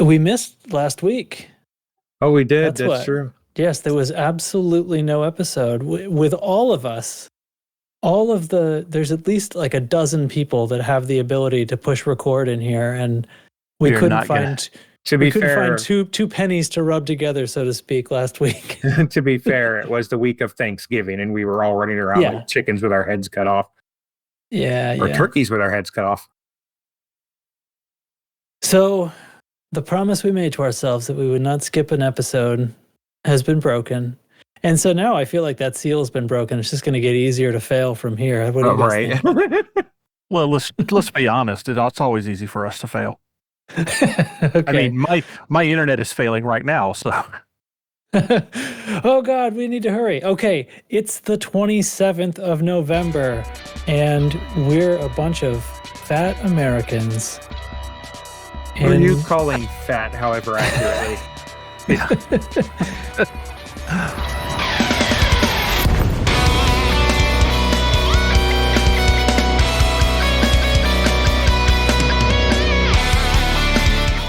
We missed last week. Oh, we did. That's true. Yes, there was absolutely no episode. With all of us, there's at least like a dozen people that have the ability to push record in here, and we couldn't find two pennies to rub together, so to speak, last week. To be fair, it was the week of Thanksgiving, and we were all running around like chickens with our heads cut off. Or turkeys with our heads cut off. So the promise we made to ourselves that we would not skip an episode has been broken. And so now I feel like that seal has been broken. It's just going to get easier to fail from here. What do you guys think? Well, let's be honest. It's always easy for us to fail. Okay. I mean, my internet is failing right now, so. Oh, God, we need to hurry. Okay, it's the 27th of November, and we're a bunch of fat Americans. What are you calling fat, however accurately?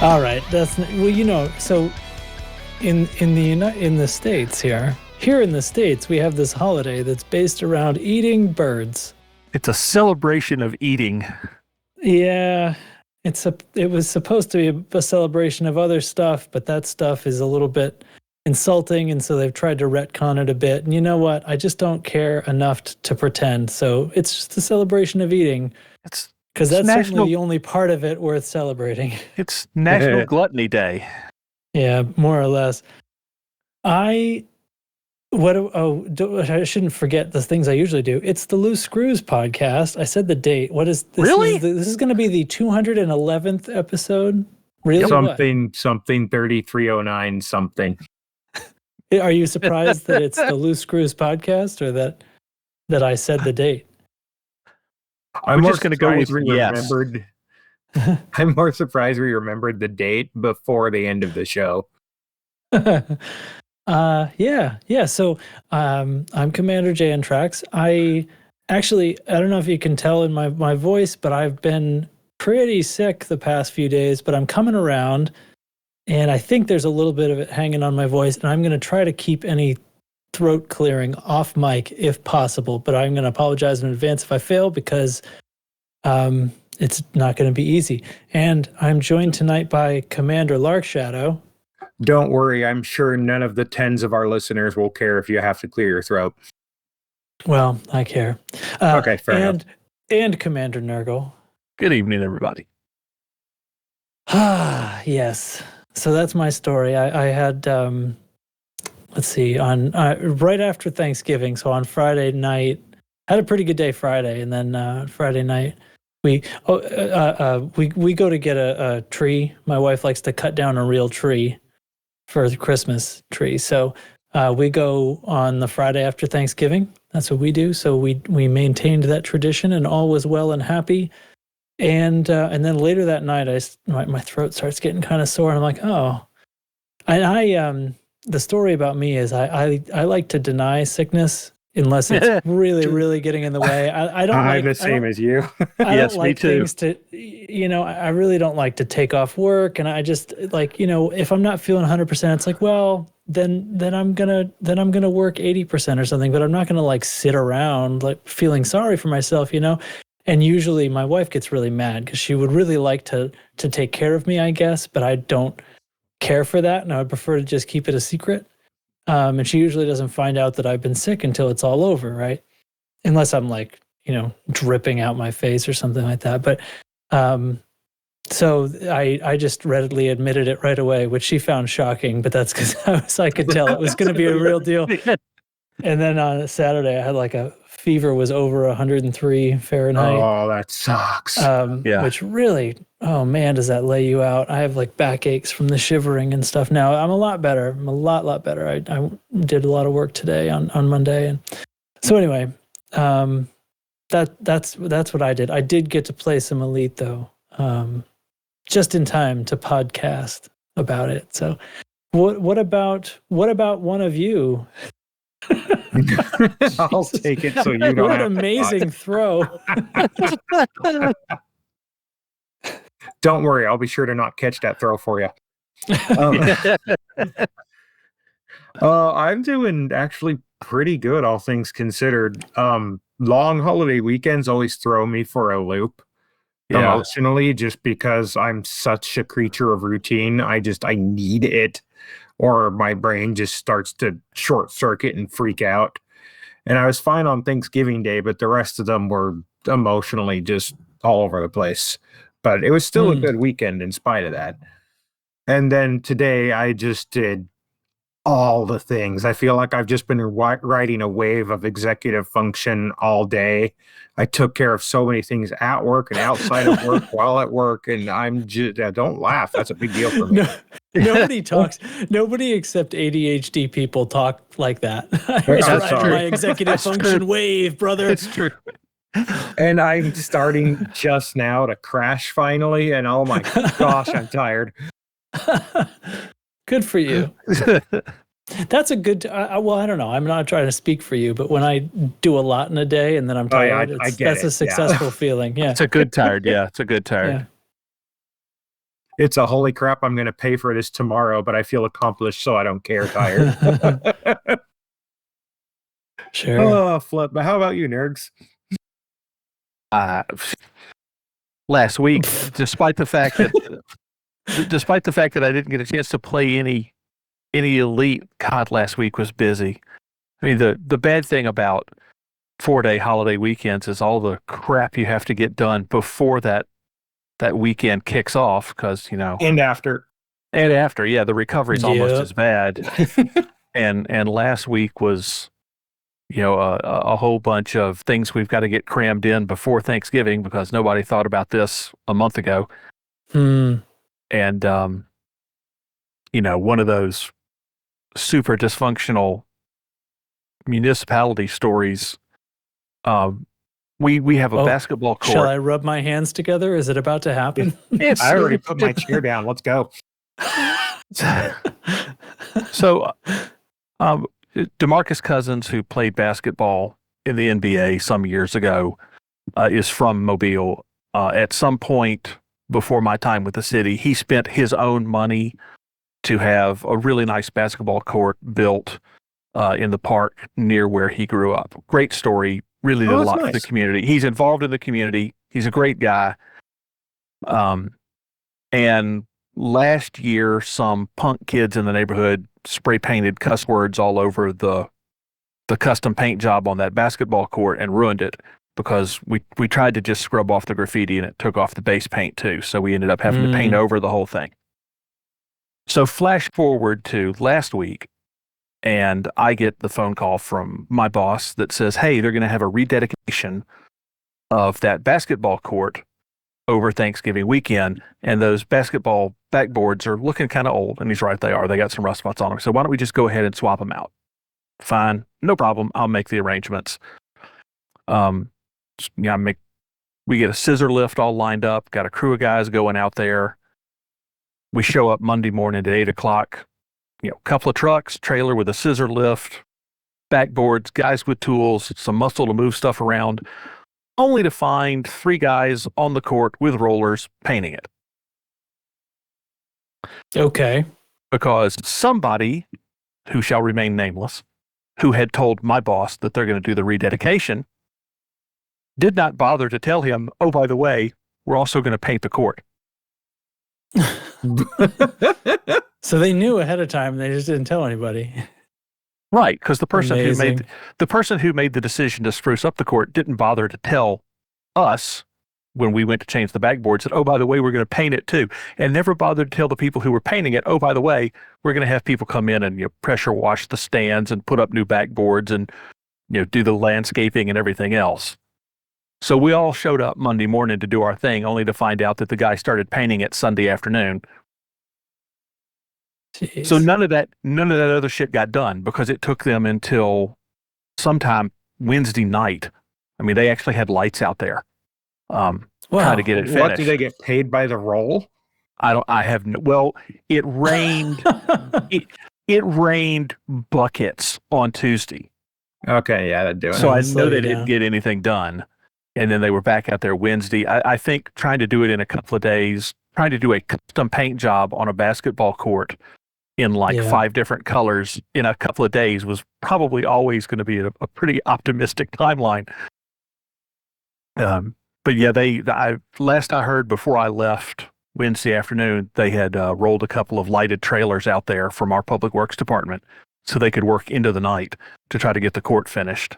All right, so in the States here in the States, we have this holiday that's based around eating birds. It's a celebration of eating. Yeah, it was supposed to be a celebration of other stuff, but that stuff is a little bit insulting, and so they've tried to retcon it a bit. And you know what? I just don't care enough to pretend. So it's just a celebration of eating. Because that's certainly the only part of it worth celebrating. It's National Gluttony Day. Yeah, more or less. I shouldn't forget the things I usually do. It's the Loose Screws podcast. I said the date. What is this? Really? This is going to be the 211th episode. Really? Something 3309 something. Are you surprised that it's the Loose Screws podcast, or that I said the date? I'm just going to go with yes. I'm more surprised we remembered the date before the end of the show. Yeah. So I'm Commander J Antrax. I don't know if you can tell in my voice, but I've been pretty sick the past few days, but I'm coming around, and I think there's a little bit of it hanging on my voice, and I'm going to try to keep any throat clearing off mic if possible, but I'm going to apologize in advance if I fail, because it's not going to be easy. And I'm joined tonight by Commander Larkshadow. Don't worry, I'm sure none of the tens of our listeners will care if you have to clear your throat. Well, I care. Okay, fair enough. And Commander Nurgle. Good evening, everybody. Yes. So that's my story. I had, let's see, on right after Thanksgiving, so on Friday night, had a pretty good day Friday, and then Friday night, we go to get a tree. My wife likes to cut down a real tree for the Christmas tree. So we go on the Friday after Thanksgiving. That's what we do. So we maintained that tradition, and all was well and happy. And then later that night, my throat starts getting kind of sore. And I'm like, oh. And the story about me is I like to deny sickness unless it's really, really getting in the way. I don't I'm the same as you. I yes, don't like me too. things to, I really don't like to take off work. And I just like, if I'm not feeling 100%, it's like, well, then I'm gonna work 80% or something, but I'm not gonna like sit around like feeling sorry for myself, And usually my wife gets really mad because she would really like to take care of me, I guess, but I don't care for that, and I would prefer to just keep it a secret. And she usually doesn't find out that I've been sick until it's all over, right? Unless I'm like, dripping out my face or something like that. But so I just readily admitted it right away, which she found shocking, but that's because I could tell it was going to be a real deal. And then on Saturday, I had like a fever was over 103 Fahrenheit. Oh, that sucks. Which really, oh man, does that lay you out? I have like backaches from the shivering and stuff. Now I'm a lot better. I'm a lot better. I did a lot of work today on Monday, and so anyway, that's what I did. I did get to play some Elite though, just in time to podcast about it. So, what about one of you? I'll take it so you don't What have an amazing throw. Don't worry, I'll be sure to not catch that throw for you. I'm doing actually pretty good, all things considered. Long holiday weekends always throw me for a loop emotionally, just because I'm such a creature of routine. I need it, or my brain just starts to short circuit and freak out. And I was fine on Thanksgiving Day, but the rest of them were emotionally just all over the place. But it was still a good weekend in spite of that. And then today I just did all the things. I feel like I've just been riding a wave of executive function all day. I took care of so many things at work and outside of work while at work. And I'm just, don't laugh. That's a big deal for me. Nobody except ADHD people talk like that. I was riding my executive function wave, brother. It's true. And I'm starting just now to crash finally. And oh my gosh, I'm tired. Good for you. That's a good. Well, I don't know. I'm not trying to speak for you, but when I do a lot in a day and then I'm tired, that's a successful feeling. Yeah, it's a good tired. Yeah, it's a good tired. Yeah. It's a holy crap, I'm going to pay for this tomorrow, but I feel accomplished, so I don't care tired. Sure. Oh, flip. But how about you, nerds? Last week, despite the fact that I didn't get a chance to play any Elite, God, last week was busy. I mean, the bad thing about 4-day holiday weekends is all the crap you have to get done before that weekend kicks off, because and after, the recovery's almost as bad. and last week was a whole bunch of things we've got to get crammed in before Thanksgiving, because nobody thought about this a month ago. And one of those super dysfunctional municipality stories. We have a basketball court. Shall I rub my hands together? Is it about to happen? I already put my chair down. Let's go. So, DeMarcus Cousins, who played basketball in the NBA some years ago, is from Mobile. At some point before my time with the city, he spent his own money to have a really nice basketball court built in the park near where he grew up. Great story. Really did a lot for the community. He's involved in the community. He's a great guy. And last year, some punk kids in the neighborhood spray painted cuss words all over the custom paint job on that basketball court and ruined it, because we tried to just scrub off the graffiti and it took off the base paint too. So we ended up having to paint over the whole thing. So flash forward to last week, and I get the phone call from my boss that says, hey, they're going to have a rededication of that basketball court over Thanksgiving weekend, and those basketball backboards are looking kind of old. And he's right, they are. They got some rust spots on them. So why don't we just go ahead and swap them out? Fine, no problem. I'll make the arrangements. We get a scissor lift all lined up, got a crew of guys going out there. We show up Monday morning at 8 o'clock. Couple of trucks, trailer with a scissor lift, backboards, guys with tools, some muscle to move stuff around, only to find 3 guys on the court with rollers painting it. Okay. Because somebody, who shall remain nameless, who had told my boss that they're going to do the rededication, did not bother to tell him, oh, by the way, we're also going to paint the court. So they knew ahead of time. They just didn't tell anybody. Right, because the person who made the decision to spruce up the court didn't bother to tell us when we went to change the backboards that, oh, by the way, we're going to paint it too, and never bothered to tell the people who were painting it, oh, by the way, we're going to have people come in and pressure wash the stands and put up new backboards and do the landscaping and everything else. So we all showed up Monday morning to do our thing, only to find out that the guy started painting it Sunday afternoon. Jeez. So none of that other shit got done, because it took them until sometime Wednesday night. I mean, they actually had lights out there. Trying to get it finished. What, do they get paid by the roll? It rained. it rained buckets on Tuesday. Okay, yeah, that'd do it. So I know they didn't get anything done. And then they were back out there Wednesday. I think trying to do it in a couple of days trying to do a custom paint job on a basketball court in like 5 different colors in a couple of days was probably always going to be a pretty optimistic timeline. But yeah, last I heard before I left Wednesday afternoon, they had rolled a couple of lighted trailers out there from our public works department so they could work into the night to try to get the court finished.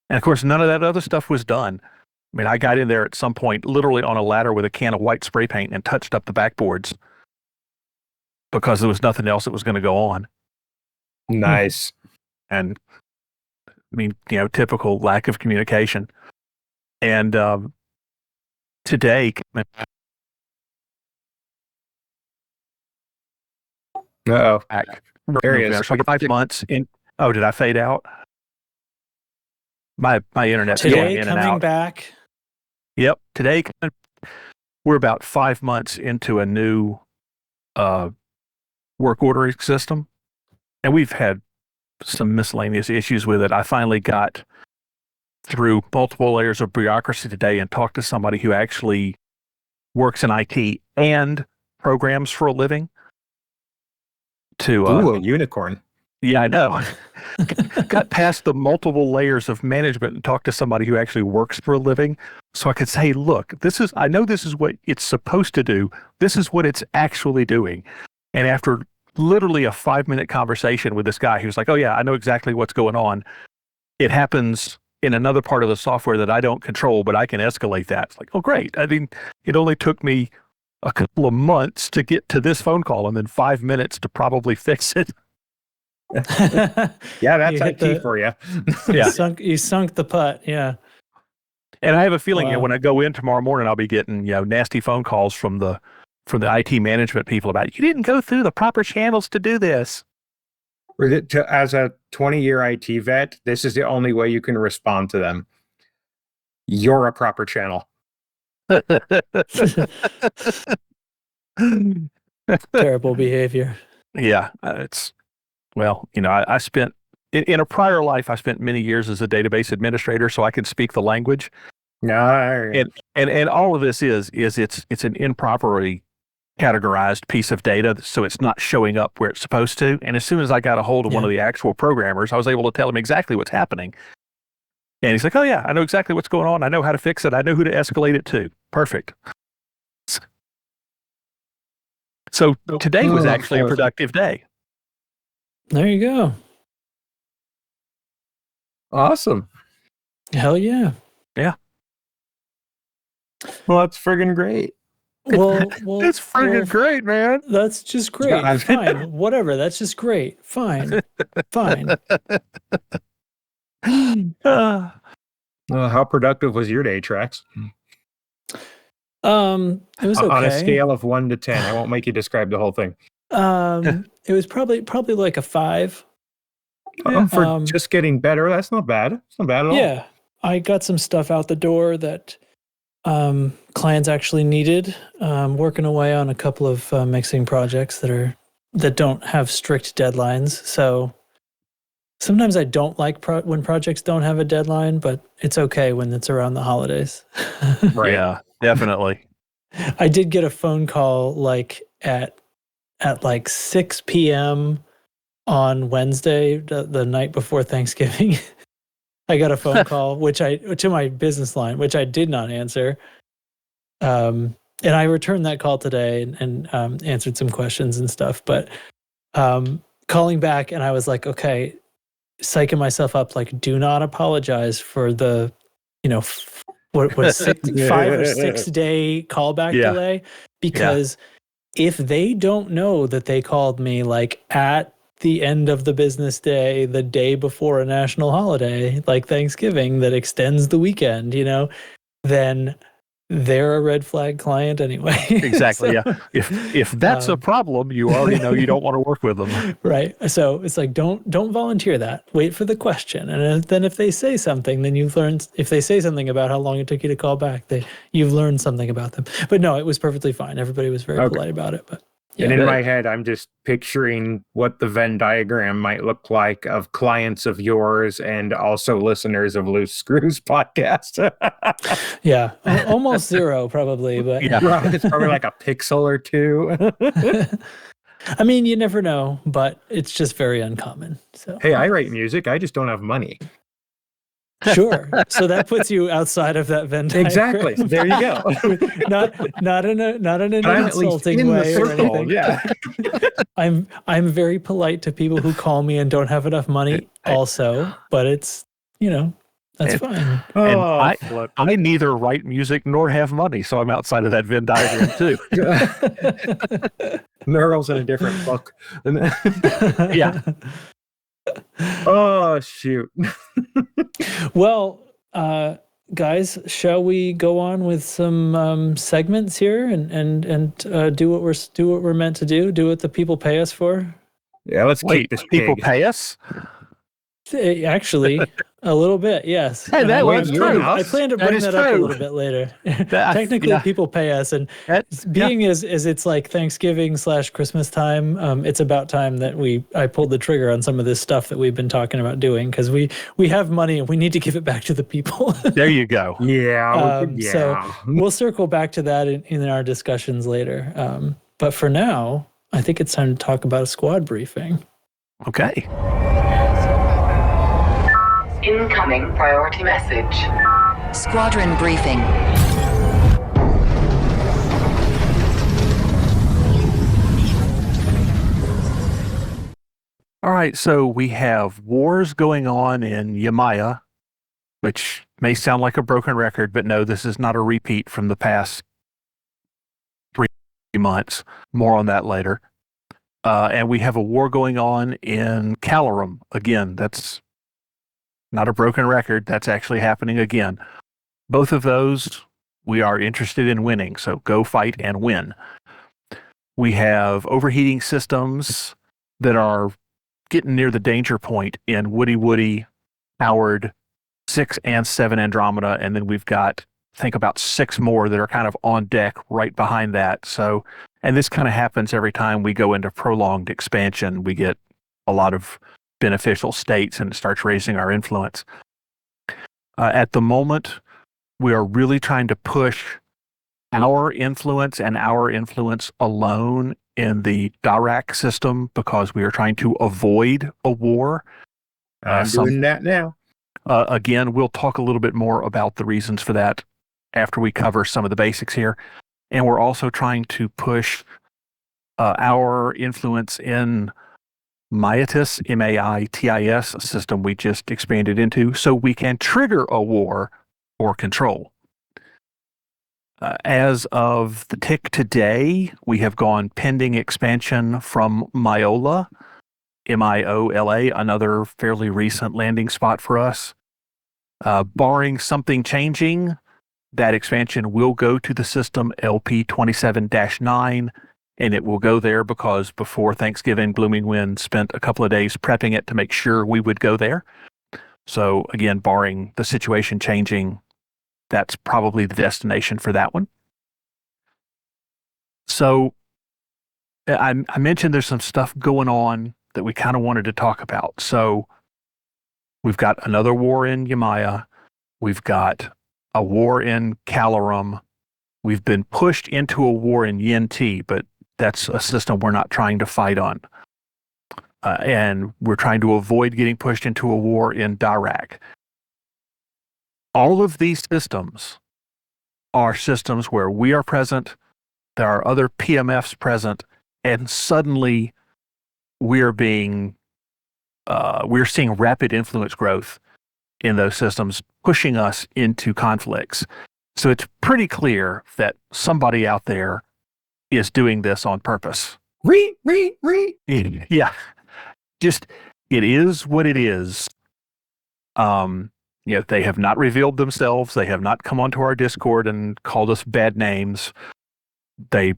And of course, none of that other stuff was done. I mean, I got in there at some point, literally on a ladder with a can of white spray paint and touched up the backboards because there was nothing else that was going to go on. Nice. And I mean, typical lack of communication. And today, Uh-oh. There he is. So 5 months in. Oh, did I fade out? My internet's going Today in and coming out. back. Yep. Today, we're about 5 months into a new work ordering system, and we've had some miscellaneous issues with it. I finally got through multiple layers of bureaucracy today and talked to somebody who actually works in IT and programs for a living. Ooh, a unicorn. Yeah, I know. Got past the multiple layers of management and talked to somebody who actually works for a living, so I could say, look, I know this is what it's supposed to do. This is what it's actually doing. And after literally a 5-minute conversation with this guy who's like, oh yeah, I know exactly what's going on. It happens in another part of the software that I don't control, but I can escalate that. It's like, oh great. I mean, it only took me a couple of months to get to this phone call and then 5 minutes to probably fix it. Yeah, that's IT for you. Yeah. You sunk the putt. Yeah. And I have a feeling Wow. when I go in tomorrow morning, I'll be getting nasty phone calls from the IT management people about, you didn't go through the proper channels to do this. As a 20-year IT vet, this is the only way you can respond to them. You're a proper channel. Terrible behavior. Yeah, I spent in a prior life, I spent many years as a database administrator, so I can speak the language. No. And all of this is it's an improperly categorized piece of data, so it's not showing up where it's supposed to. And as soon as I got a hold of one of the actual programmers, I was able to tell him exactly what's happening. And he's like, oh yeah, I know exactly what's going on. I know how to fix it. I know who to escalate it to. Perfect. So today was actually a productive day. There you go. Awesome. Hell yeah. Yeah. Well, that's friggin' great. Well, It's friggin' great, man. That's just great. Yeah. Fine. Whatever. That's just great. Fine. Fine. How productive was your day, Trax? It was okay. On a scale of 1 to 10, I won't make you describe the whole thing. It was probably like a 5. For just getting better, that's not bad. It's not bad at all. Yeah, I got some stuff out the door that clients actually needed. Working away on a couple of mixing projects that don't have strict deadlines. So sometimes I don't like when projects don't have a deadline, but it's okay when it's around the holidays. Right. Yeah, definitely. I did get a phone call like at like 6 p.m. on Wednesday, the night before Thanksgiving. I got a phone call, to my business line, which I did not answer. And I returned that call today and answered some questions and stuff. But calling back, and I was like, okay, psyching myself up, like, do not apologize for the, what 5 or 6 day callback delay, because if they don't know that they called me like at the end of the business day, the day before a national holiday like Thanksgiving that extends the weekend, then they're a red flag client anyway. Exactly. Yeah. If that's a problem, you already know you don't want to work with them. Right. So it's like, don't volunteer that. Wait for the question. And then if they say something, then you've learned, if they say something about how long it took you to call back, you've learned something about them. But no, it was perfectly fine. Everybody was very polite about it. But And Yeah. in my head, I'm just picturing what the Venn diagram might look like of clients of yours and also listeners of Loose Screws podcast. Yeah, almost zero probably, but Yeah. Right, it's probably like a pixel or two. I mean, you never know, but it's just very uncommon. So Hey, I write music. I just don't have money. sure. So that puts you outside of that Venn diagram. Exactly. There you go. not in an But I'm at least insulting in the way or circle. anything. Yeah. I'm very polite to people who call me and don't have enough money also, but it's, that's fine. And Oh, I neither write music nor have money, so I'm outside of that Venn diagram too. Neural's in a different book. Yeah. Oh, shoot. Well, guys, shall we go on with some segments here and do what we're meant to do what the people pay us for? Yeah, let's Wait, keep this people pig. pay us? Actually, a little bit, yes. Hey, that I was plan- true. I plan to That bring is that up a true. little bit later. That- Technically, yeah. people pay us, and That- being as it's like Thanksgiving / Christmas time, it's about time that I pulled the trigger on some of this stuff that we've been talking about doing, because we have money and we need to give it back to the people. There you go. Yeah. So we'll circle back to that in our discussions later. But for now, I think it's time to talk about a squad briefing. Okay. Incoming priority message. Squadron briefing. All right, so we have wars going on in Yemaia, which may sound like a broken record, but no, this is not a repeat from the past 3 months. More on that later. And we have a war going on in Calarum. Again, that's not a broken record. That's actually happening again. Both of those we are interested in winning, so go fight and win. We have overheating systems that are getting near the danger point in Wodiwodi, Howard, 6 and 7 Andromeda, and then we've got, think about 6 more that are kind of on deck right behind that. So, and this kind of happens every time we go into prolonged expansion. We get a lot of beneficial states and it starts raising our influence. At the moment, we are really trying to push our influence and our influence alone in the Darahk system because we are trying to avoid a war. I'm doing that now. Again, we'll talk a little bit more about the reasons for that after we cover some of the basics here. And we're also trying to push our influence in Maitis, M-A-I-T-I-S system we just expanded into so we can trigger a war or control. As of the tick today, we have gone pending expansion from Miola, M-I-O-L-A, another fairly recent landing spot for us. Barring something changing, that expansion will go to the system LP27-9, and it will go there because before Thanksgiving, Blooming Wind spent a couple of days prepping it to make sure we would go there. So again, barring the situation changing, that's probably the destination for that one. So I mentioned there's some stuff going on that we kind of wanted to talk about. So we've got another war in Yemaia. We've got a war in Calarum. We've been pushed into a war in Yen-Ti, but that's a system we're not trying to fight on. And we're trying to avoid getting pushed into a war in Darahk. All of these systems are systems where we are present, there are other PMFs present, and suddenly we're seeing rapid influence growth in those systems, pushing us into conflicts. So it's pretty clear that somebody out there is doing this on purpose. Yeah. Just, it is what it is. They have not revealed themselves. They have not come onto our Discord and called us bad names. They,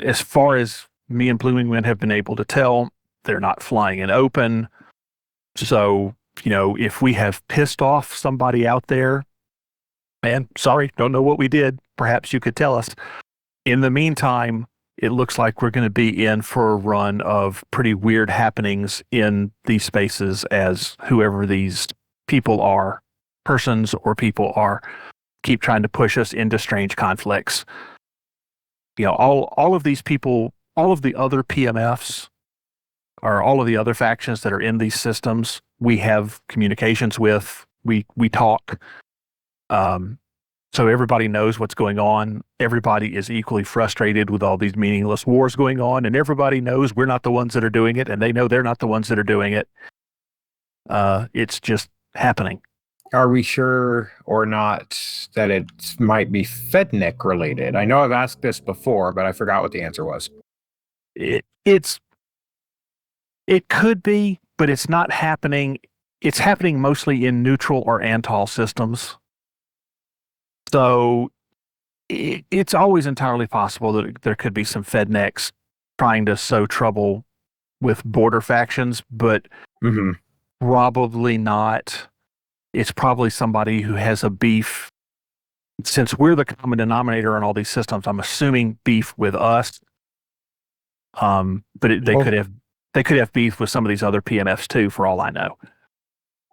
as far as me and Blooming Wind have been able to tell, they're not flying in open. So, if we have pissed off somebody out there, man, sorry, don't know what we did. Perhaps you could tell us. In the meantime, it looks like we're going to be in for a run of pretty weird happenings in these spaces as whoever these people are, persons or people are, keep trying to push us into strange conflicts. All of these people, all of the other PMFs, or all of the other factions that are in these systems, we have communications with. We talk. So everybody knows what's going on. Everybody is equally frustrated with all these meaningless wars going on, and everybody knows we're not the ones that are doing it, and they know they're not the ones that are doing it. It's just happening. Are we sure or not that it might be FedNec related? I know I've asked this before, but I forgot what the answer was. It could be, but it's not happening. It's happening mostly in neutral or Antol systems. So it's always entirely possible that there could be some FedNecs trying to sow trouble with border factions, but probably not. It's probably somebody who has a beef. Since we're the common denominator in all these systems, I'm assuming beef with us. But they could have beef with some of these other PMFs too, for all I know.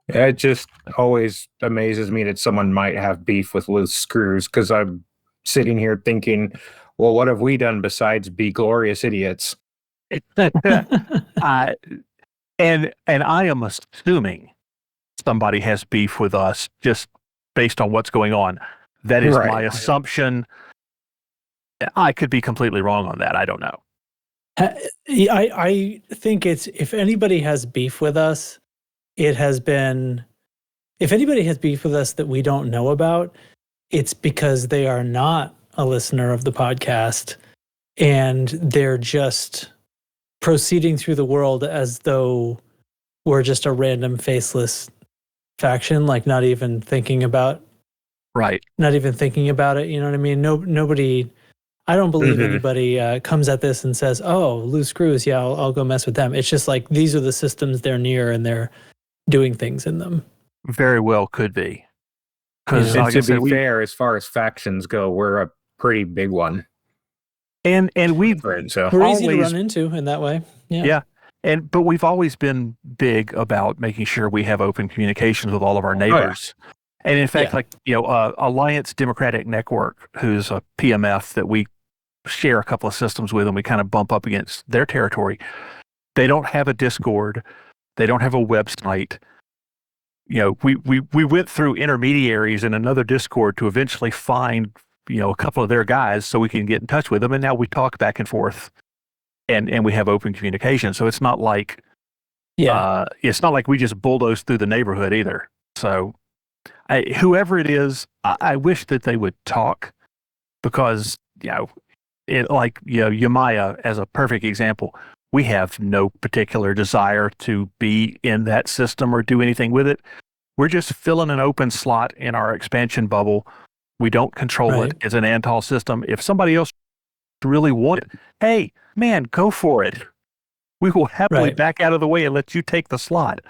It just always amazes me that someone might have beef with loose screws, because I'm sitting here thinking, well, what have we done besides be glorious idiots? And I am assuming somebody has beef with us just based on what's going on. That is my assumption. I could be completely wrong on that. I don't know. I think it's, if anybody has beef with us, it has been, if anybody has beef with us that we don't know about, it's because they are not a listener of the podcast and they're just proceeding through the world as though we're just a random faceless faction, like not even thinking about it. You know what I mean? Nobody, I don't believe anybody comes at this and says, oh, loose screws, yeah, I'll go mess with them. It's just like, these are the systems they're near and they're doing things in them. Very well could be. Because to be fair, as far as factions go, we're a pretty big one. And we're easy to run into in that way. Yeah. But we've always been big about making sure we have open communications with all of our neighbors. Oh, yeah. And in fact, Alliance Democratic Network, who's a PMF that we share a couple of systems with, and we kind of bump up against their territory. They don't have a Discord. They don't have a website. We went through intermediaries in another Discord to eventually find, a couple of their guys so we can get in touch with them. And now we talk back and forth and we have open communication. So it's not like, it's not like we just bulldoze through the neighborhood either. So whoever it is, I wish that they would talk, because, Yemaia as a perfect example, we have no particular desire to be in that system or do anything with it. We're just filling an open slot in our expansion bubble. We don't control it as an Antol system. If somebody else really wants it, hey, man, go for it. We will happily back out of the way and let you take the slot.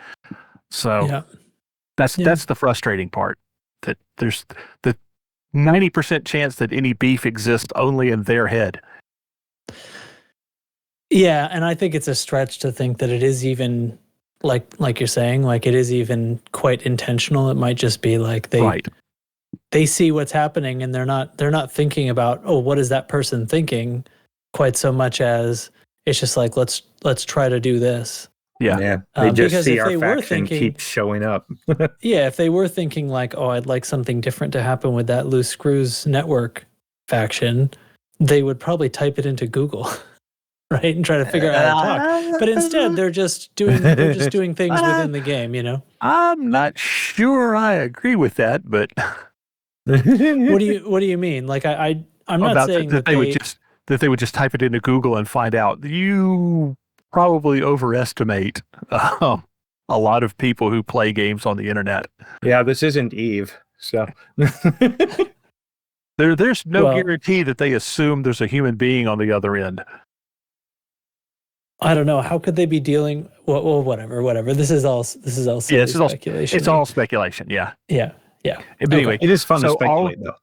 So that's the frustrating part, that there's the 90% chance that any beef exists only in their head. Yeah, and I think it's a stretch to think that it is even, like you're saying, like it is even quite intentional. It might just be like they see what's happening and they're not thinking about, oh, what is that person thinking, quite so much as it's just like, let's try to do this. Yeah. They just see our faction keep showing up. Yeah, if they were thinking like, oh, I'd like something different to happen with that Loose Screws Network faction, they would probably type it into Google. Right, and try to figure out how to talk. But instead, they're just doing things within the game. I'm not sure I agree with that, but what do you mean? Like I'm not saying that they would just type it into Google and find out. You probably overestimate a lot of people who play games on the internet. Yeah, this isn't Eve, so there's no guarantee that they assume there's a human being on the other end. I don't know. How could they be dealing? Well, whatever. This is all speculation. It's all speculation. Yeah. Yeah. But anyway, it is fun to speculate, though.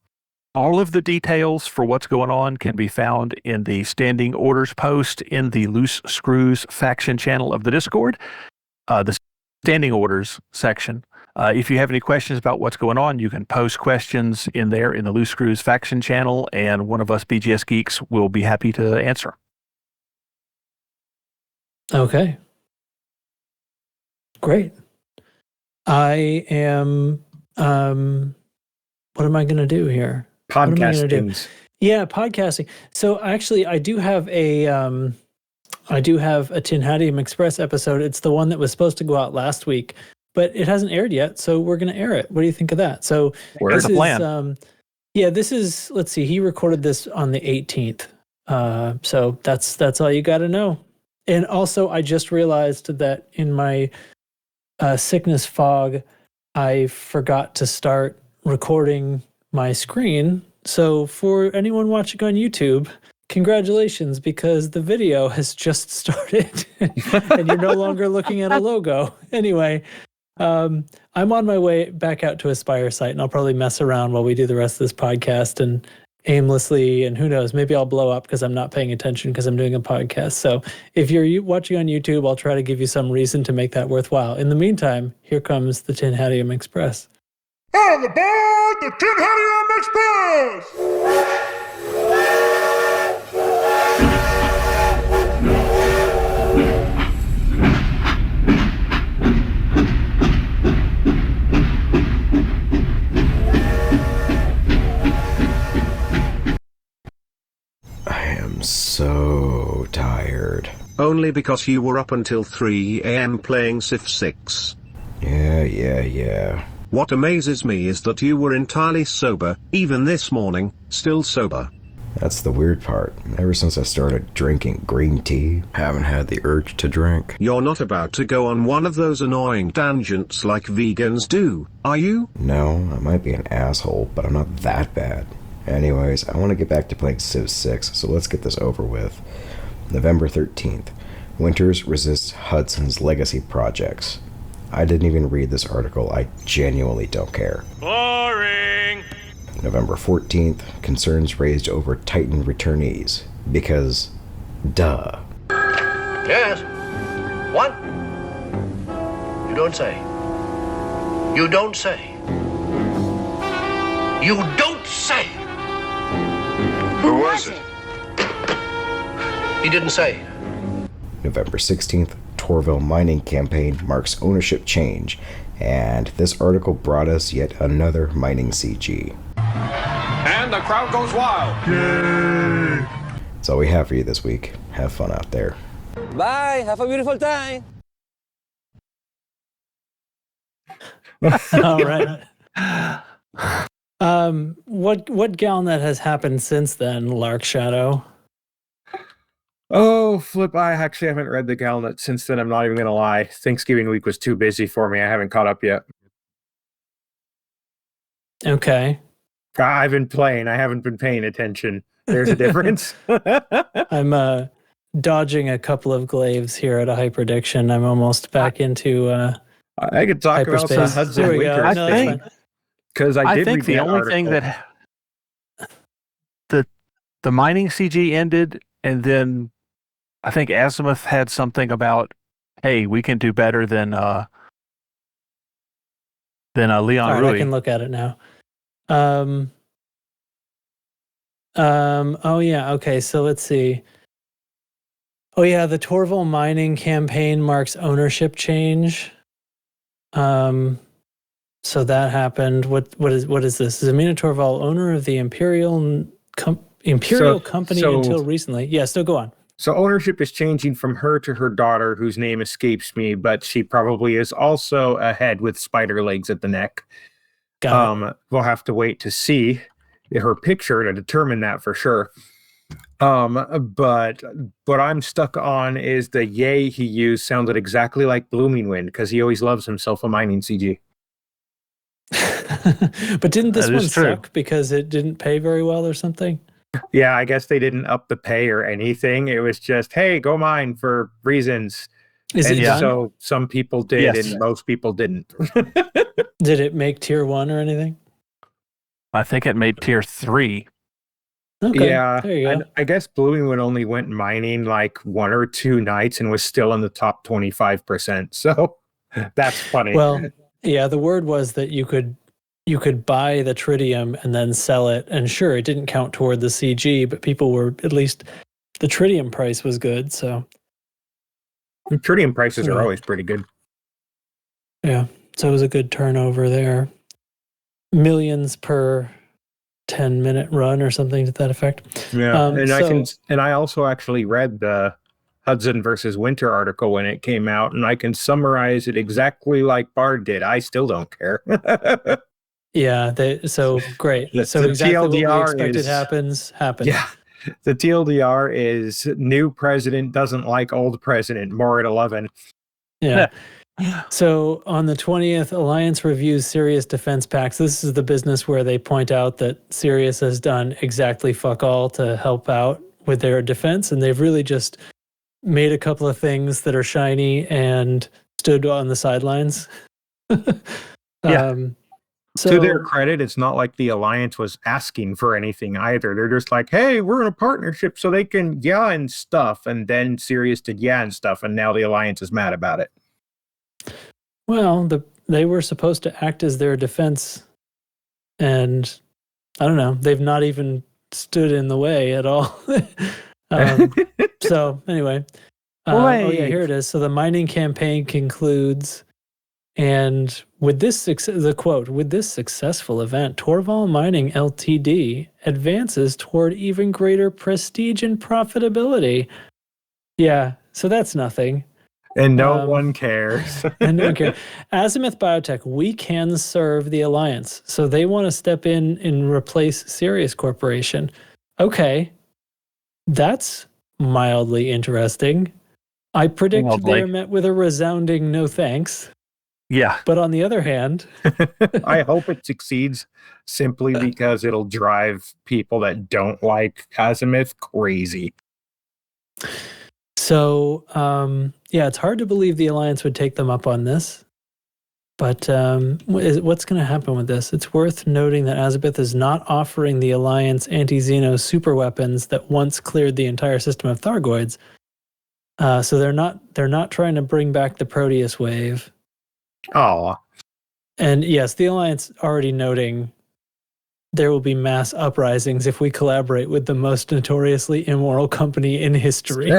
All of the details for what's going on can be found in the standing orders post in the Loose Screws faction channel of the Discord, the standing orders section. If you have any questions about what's going on, you can post questions in there in the Loose Screws faction channel, and one of us BGS geeks will be happy to answer. Okay. Great. I am, what am I going to do here? Podcasting. Yeah, podcasting. So actually, I do have a Tinhadium Express episode. It's the one that was supposed to go out last week, but it hasn't aired yet, so we're going to air it. What do you think of that? So Where's the plan? This is, let's see, he recorded this on the 18th. So that's all you got to know. And also, I just realized that in my sickness fog, I forgot to start recording my screen. So for anyone watching on YouTube, congratulations, because the video has just started and you're no longer looking at a logo. Anyway, I'm on my way back out to a Spire site, and I'll probably mess around while we do the rest of this podcast and aimlessly, and who knows, maybe I'll blow up because I'm not paying attention because I'm doing a podcast. So if you're watching on YouTube, I'll try to give you some reason to make that worthwhile. In the meantime, here comes the Tinhadium Express. On the board, the Tinhadium Express! I am so tired. Only because you were up until 3 a.m. playing Civ 6. Yeah. What amazes me is that you were entirely sober, even this morning, still sober. That's the weird part. Ever since I started drinking green tea, haven't had the urge to drink. You're not about to go on one of those annoying tangents like vegans do, are you? No, I might be an asshole, but I'm not that bad. Anyways, I want to get back to playing Civ 6, so let's get this over with. November 13th. Winters resists Hudson's legacy projects. I didn't even read this article. I genuinely don't care. Boring! November 14th. Concerns raised over Titan returnees. Because, duh. Yes. What? You don't say. You don't say. You don't say. Who was it? He didn't say. November 16th. Torville mining campaign marks ownership change. And this article brought us yet another mining CG. And the crowd goes wild. Yay! That's all we have for you this week. Have fun out there. Bye. Have a beautiful time. All right. What Galnet has happened since then, Lark Shadow? Oh, flip. I actually haven't read the Galnet since then. I'm not even going to lie. Thanksgiving week was too busy for me. I haven't caught up yet. Okay. I've been playing. I haven't been paying attention. There's a difference. I'm dodging a couple of glaives here at a hyperdiction. I'm almost back into I could talk about some hyperspace. Hudson There we go. Winter No, that's thing. fine. Because I think the only thing that the mining CG ended, and then I think Azimuth had something about, hey, we can do better than Leon All right, Rui. I can look at it now. Oh yeah, okay, so let's see. Oh yeah, the Torville mining campaign marks ownership change. So that happened. What is this? Is Amina Torville owner of the Imperial company until recently? Yeah, so go on. So ownership is changing from her to her daughter, whose name escapes me, but she probably is also a head with spider legs at the neck. We'll have to wait to see her picture to determine that for sure. But what I'm stuck on is the yay he used sounded exactly like Blooming Wind, because he always loves himself a mining CG. But didn't this That one is true. suck because it didn't pay very well or something? Yeah, I guess they didn't up the pay or anything. It was just, hey, go mine for reasons. Is it And done? so some people did, Yes. and most people didn't. Did it make tier 1 or anything? I think it made tier 3. Okay, Yeah, there you go. and I guess Blueywood only went mining like 1 or 2 nights and was still in the top 25%. So that's funny. Well, yeah, the word was that you could buy the tritium and then sell it, and sure, it didn't count toward the CG, but people were, at least the tritium price was good. So Tritium prices are Right. always pretty good. yeah, so it was a good turnover there. Millions per 10-minute run or something to that effect. Yeah, so- and I also actually read the Hudson versus Winter article when it came out, and I can summarize it exactly like Bard did. I still don't care. Yeah, so great. So The exactly what we TLDR expected is- happened. Yeah. The TLDR is new president doesn't like old president. More at 11. Yeah. So on the 20th, Alliance reviews Sirius defense packs. This is the business where they point out that Sirius has done exactly fuck all to help out with their defense, and they've really just made a couple of things that are shiny and stood on the sidelines. Yeah. So To their credit, it's not like the Alliance was asking for anything either. They're just like, hey, we're in a partnership so they can yeah and stuff. And then Sirius did yeah and stuff, and now the Alliance is mad about it. Well, they were supposed to act as their defense, and I don't know. They've not even stood in the way at all. So anyway, oh yeah, here it is. So the mining campaign concludes, and with this the quote, with this successful event, Torval Mining Ltd. advances toward even greater prestige and profitability. Yeah, so that's nothing. And no one cares. And no one cares. Azimuth Biotech, we can serve the Alliance. So they want to step in and replace Sirius Corporation. Okay. That's mildly interesting. I predict they're met with a resounding no thanks. Yeah. But on the other hand, I hope it succeeds simply because it'll drive people that don't like Azimuth crazy. So, yeah, it's hard to believe the Alliance would take them up on this. But what's going to happen with this? It's worth noting that Azimuth is not offering the Alliance anti-Xeno super weapons that once cleared the entire system of Thargoids. So they're not trying to bring back the Proteus wave. Oh. And yes, the Alliance already noting there will be mass uprisings if we collaborate with the most notoriously immoral company in history.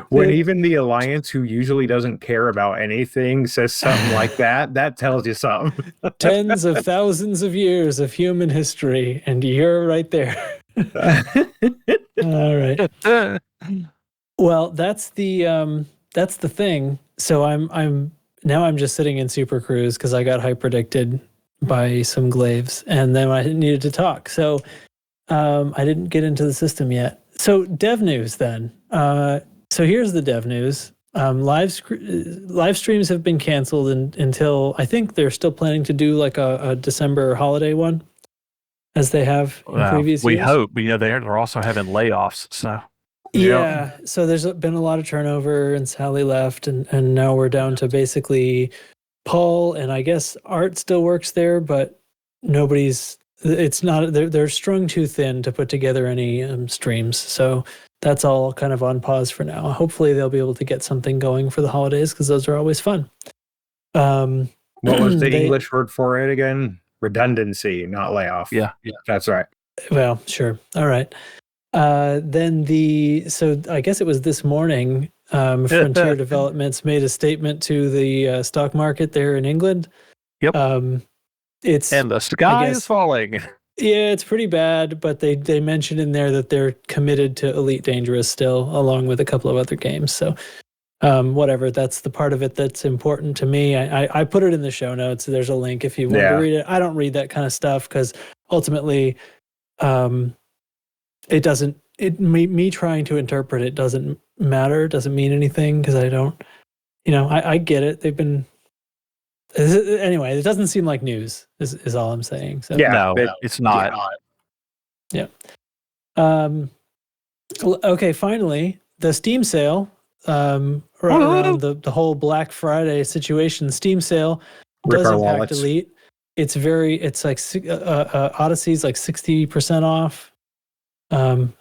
When even the Alliance, who usually doesn't care about anything, says something like that, that tells you something. Tens of thousands of years of human history, and you're right there. All right. Well, that's the thing. So I'm just sitting in Super Cruise because I got hyperdicted by some glaives, and then I needed to talk. So I didn't get into the system yet. So dev news then. So here's the dev news. Live streams have been canceled until I think they're still planning to do like a December holiday one, as they have in previous years. We hope. They're also having layoffs. So yeah. So there's been a lot of turnover, and Sally left, and now we're down to basically Paul, and I guess Art still works there, but nobody's. It's not. They're strung too thin to put together any streams. So that's all kind of on pause for now. Hopefully they'll be able to get something going for the holidays because those are always fun. What was the English word for it again? Redundancy, not layoff. Yeah, that's right. Well, sure. All right. Then so I guess it was this morning, Frontier Developments made a statement to the stock market there in England. Yep. And the sky is falling. Yeah, it's pretty bad, but they mentioned in there that they're committed to Elite Dangerous still, along with a couple of other games. So whatever, that's the part of it that's important to me. I put it in the show notes. There's a link if you want to read it. I don't read that kind of stuff because ultimately it doesn't, me trying to interpret it doesn't matter, doesn't mean anything because I don't, I get it. They've been, anyway, it doesn't seem like news is all I'm saying. So no, it's not. Yeah. Okay, finally, the Steam sale, around the whole Black Friday situation, Steam sale Rip does our impact wallets. Elite. It's like Odyssey's like 60% off.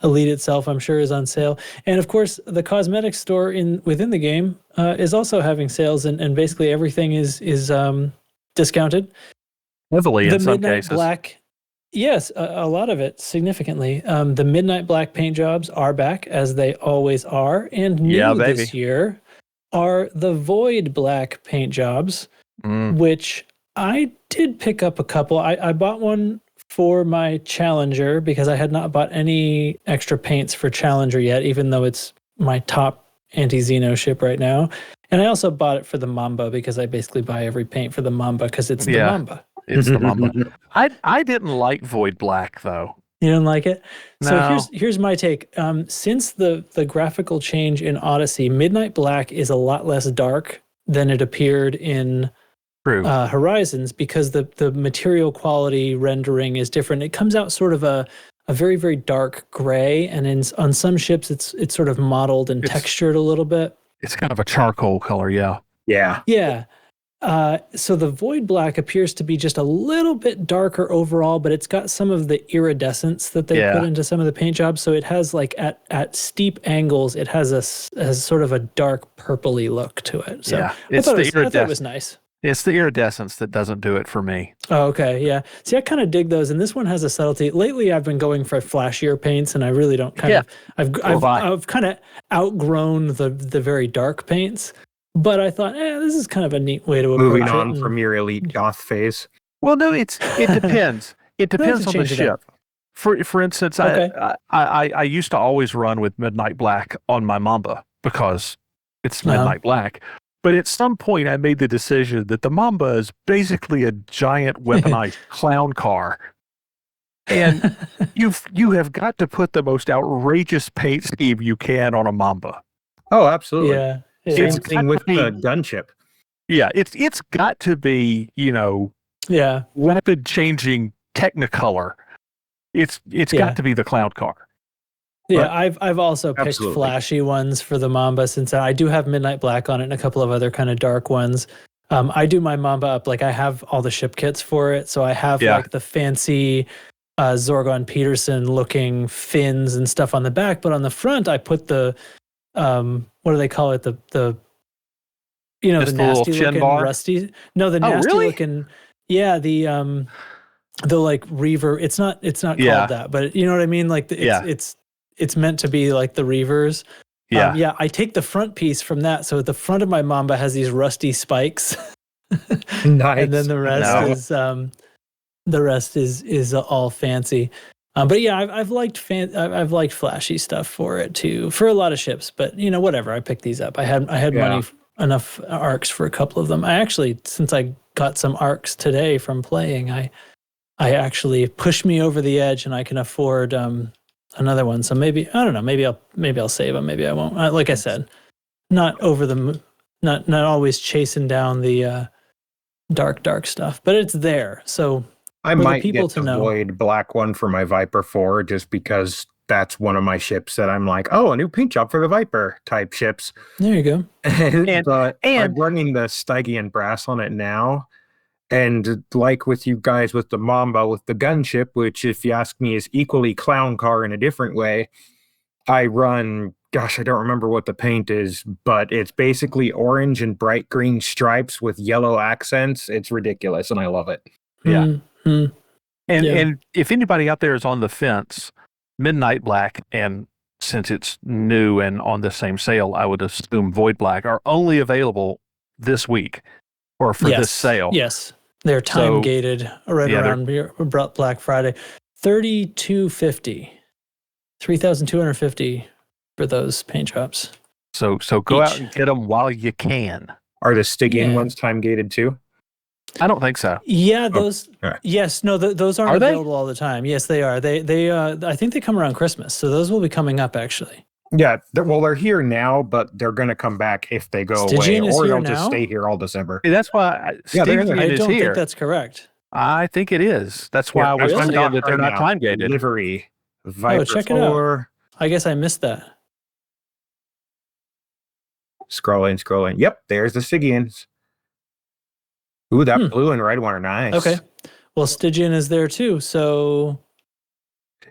Elite itself, I'm sure, is on sale, and of course, the cosmetics store within the game is also having sales, and basically everything is discounted. Heavily The in some Midnight cases. Black, yes, a lot of it significantly. The Midnight Black paint jobs are back, as they always are, and new this year are the Void Black paint jobs, which I did pick up a couple. I bought one for my Challenger because I had not bought any extra paints for Challenger yet, even though it's my top anti-Xeno ship right now. And I also bought it for the Mamba because I basically buy every paint for the Mamba because it's the Mamba. It's the Mamba. I didn't like Void Black though. You didn't like it? No. So here's my take. Since the graphical change in Odyssey, Midnight Black is a lot less dark than it appeared in Horizons, because the material quality rendering is different. It comes out sort of a very, very dark gray, and on some ships it's sort of mottled and textured a little bit. It's kind of a charcoal color, yeah. Yeah. So the Void Black appears to be just a little bit darker overall, but it's got some of the iridescence that they put into some of the paint jobs. So it has like at steep angles, it has has sort of a dark purpley look to it. So I thought it was nice. It's the iridescence that doesn't do it for me. Oh, okay, yeah. See, I kind of dig those, and this one has a subtlety. Lately, I've been going for flashier paints, and I really don't I've kind of outgrown the very dark paints. But I thought, this is kind of a neat way to approach Moving it. on from your Elite Goth phase. Well, no, it depends. It depends on the ship. For instance, I used to always run with Midnight Black on my Mamba because it's Midnight Black. But at some point, I made the decision that the Mamba is basically a giant weaponized clown car. And you have got to put the most outrageous paint scheme you can on a Mamba. Oh, absolutely. Yeah. Same thing with the gunship. Yeah, it's got to be, rapid changing Technicolor. It's got to be the clown car. Yeah, I've also picked flashy ones for the Mamba, since I do have Midnight Black on it and a couple of other kind of dark ones. I do my Mamba up, like I have all the ship kits for it, so I have like the fancy Zorgon Peterson looking fins and stuff on the back, but on the front I put the what do they call it? The Just the nasty looking rusty. No, the nasty looking. Yeah, the like reverb. It's not called that, but you know what I mean. Like it's meant to be like the reavers. Yeah. I take the front piece from that, so the front of my Mamba has these rusty spikes. Nice. And then the rest is all fancy. But yeah, I've liked flashy stuff for it too, for a lot of ships. But whatever, I picked these up. I had money enough arcs for a couple of them. I actually, since I got some arcs today from playing, I actually pushed me over the edge, and I can afford another one. So maybe, I don't know, maybe I'll save them. Maybe I won't. Like I said, not always chasing down the dark stuff, but it's there. So I might get the Void Black one for my Viper 4, just because that's one of my ships that I'm like, a new paint job for the Viper type ships. There you go. But I'm running the Stygian brass on it now. And like with you guys with the Mamba, with the gunship, which if you ask me is equally clown car in a different way, I run, I don't remember what the paint is, but it's basically orange and bright green stripes with yellow accents. It's ridiculous, and I love it. Yeah. Mm-hmm. And if anybody out there is on the fence, Midnight Black, and since it's new and on the same sale, I would assume Void Black are only available this week or for this sale. Yes. They're time gated around Black Friday. $3,250 for those paint jobs. So go out and get them while you can. Are the Stygian ones time gated too? I don't think so. Yeah, those. Yes, no, those aren't available all the time. Yes, they are. They I think they come around Christmas, so those will be coming up actually. Yeah, they're here now, but they're going to come back if they go away, or they'll just stay here all December. That's why Stygian is here. I don't think that's correct. I think it is. That's why I was saying that they're not time gated. Livery, Viper check 4. it out. I guess I missed that. Scrolling. Yep, there's the Stygians. Ooh, that blue and red one are nice. Okay. Well, Stygian is there too, so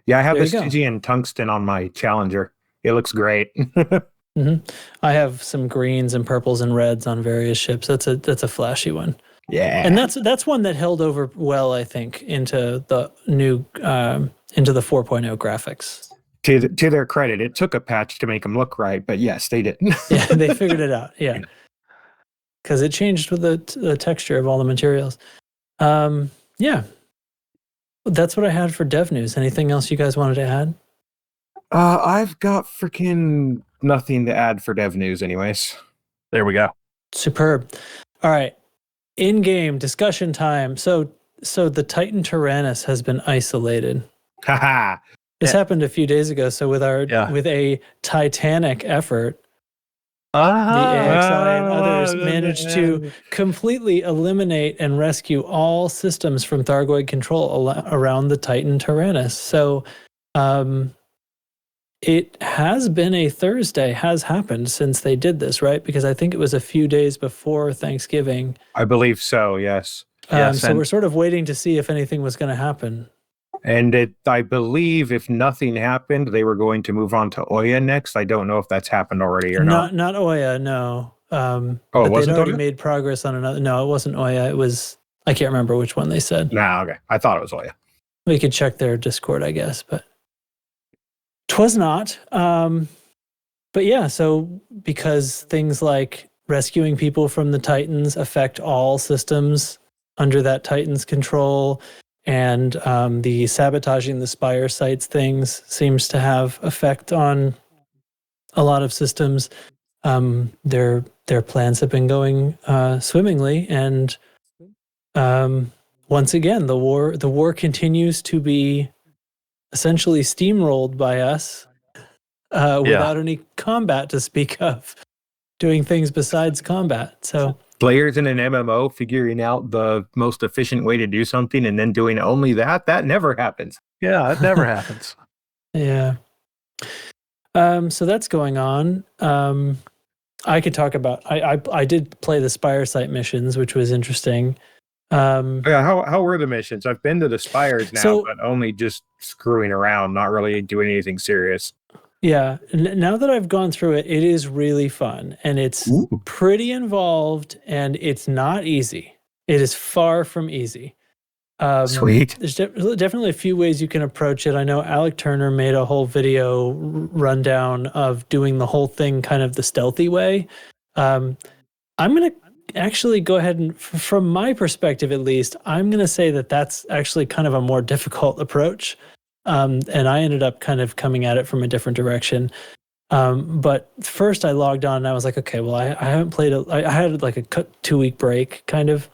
yeah, I have there the you go. Stygian tungsten on my Challenger. It looks great. I have some greens and purples and reds on various ships. That's a flashy one. Yeah. And that's one that held over well, I think, into the new into the 4.0 graphics. To their credit, it took a patch to make them look right, but yes, they did. Yeah, they figured it out. Yeah, because it changed with the texture of all the materials. Yeah, that's what I had for dev news. Anything else you guys wanted to add? I've got freaking nothing to add for dev news, anyways. There we go. Superb. All right, in-game discussion time. So the Titan Tyrannus has been isolated. Haha. This happened a few days ago. So with a titanic effort, the AXI and others managed to completely eliminate and rescue all systems from Thargoid control around the Titan Tyrannus. So it has been a Thursday, has happened since they did this, right? Because I think it was a few days before Thanksgiving. I believe so, yes. So we're sort of waiting to see if anything was going to happen. And I believe if nothing happened, they were going to move on to Oya next. I don't know if that's happened already or not. Not Oya, no. It but wasn't they'd already Oya? made progress on another. No, it wasn't Oya. It was, I can't remember which one they said. Nah, okay. I thought it was Oya. We could check their Discord, I guess, but 'twas not. But yeah, so because things like rescuing people from the Titans affect all systems under that Titan's control, and the sabotaging the Spire sites things seems to have effect on a lot of systems. Their plans have been going swimmingly, and once again, the war continues to be essentially steamrolled by us without any combat to speak of, doing things besides combat. So Players in an MMO figuring out the most efficient way to do something and then doing only that never happens. Yeah, it never happens. Yeah. So that's going on. I could talk about. I did play the Spire site missions, which was interesting. Yeah, how were the missions? I've been to the Spires now, but only just screwing around, not really doing anything serious. Yeah, now that I've gone through it, it is really fun, and it's pretty involved, and it's not easy. It is far from easy. Sweet. There's definitely a few ways you can approach it. I know Alec Turner made a whole video rundown of doing the whole thing kind of the stealthy way. I'm going to actually go ahead and, from my perspective at least, I'm going to say that that's actually kind of a more difficult approach. And I ended up kind of coming at it from a different direction. But first I logged on and I was like, okay, well, I haven't played I had like a 2-week break kind of.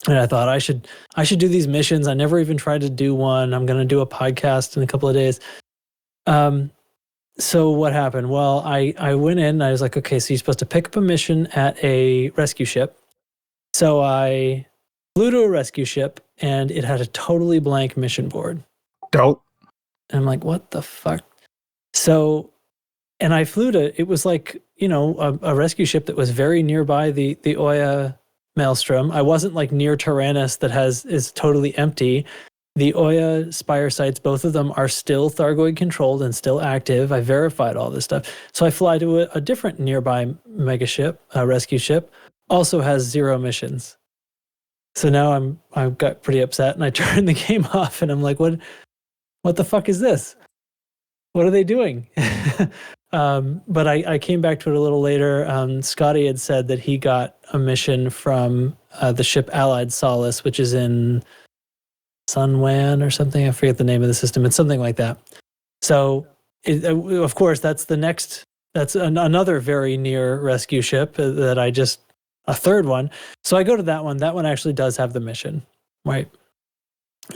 And I thought I should do these missions. I never even tried to do one. I'm going to do a podcast in a couple of days. So what happened? Well, I went in and I was like, okay, so you're supposed to pick up a mission at a rescue ship. So I flew to a rescue ship and it had a totally blank mission board. Dope. And I'm like, what the fuck? So, and I flew to, it was like, a rescue ship that was very nearby the Oya Maelstrom. I wasn't like near Tyrannus that is totally empty. The Oya Spire sites, both of them are still Thargoid controlled and still active. I verified all this stuff. So I fly to a different nearby mega ship, a rescue ship, also has 0 missions. So now I got pretty upset and I turned the game off and I'm like, what the fuck is this? What are they doing? But I came back to it a little later. Scotty had said that he got a mission from the ship Allied Solace, which is in Sunwan or something. I forget the name of the system. It's something like that. So, of course, that's another very near rescue ship that a third one. So I go to that one. That one actually does have the mission, right?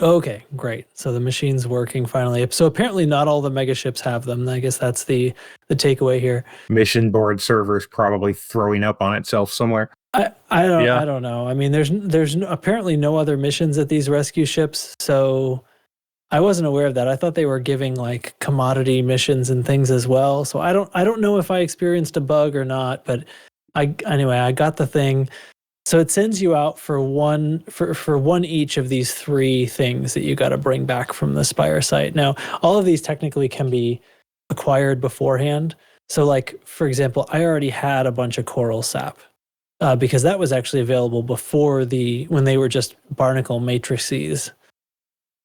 Okay, great. So the machine's working finally. So apparently not all the mega ships have them. I guess that's the takeaway here. Mission board server's probably throwing up on itself somewhere. I don't know. I mean, there's apparently no other missions at these rescue ships, so I wasn't aware of that. I thought they were giving like commodity missions and things as well. So I don't know if I experienced a bug or not, but anyway, I got the thing. So it sends you out for one each of these 3 things that you got to bring back from the Spire site. Now, all of these technically can be acquired beforehand. So like, for example, I already had a bunch of coral sap because that was actually available before when they were just barnacle matrices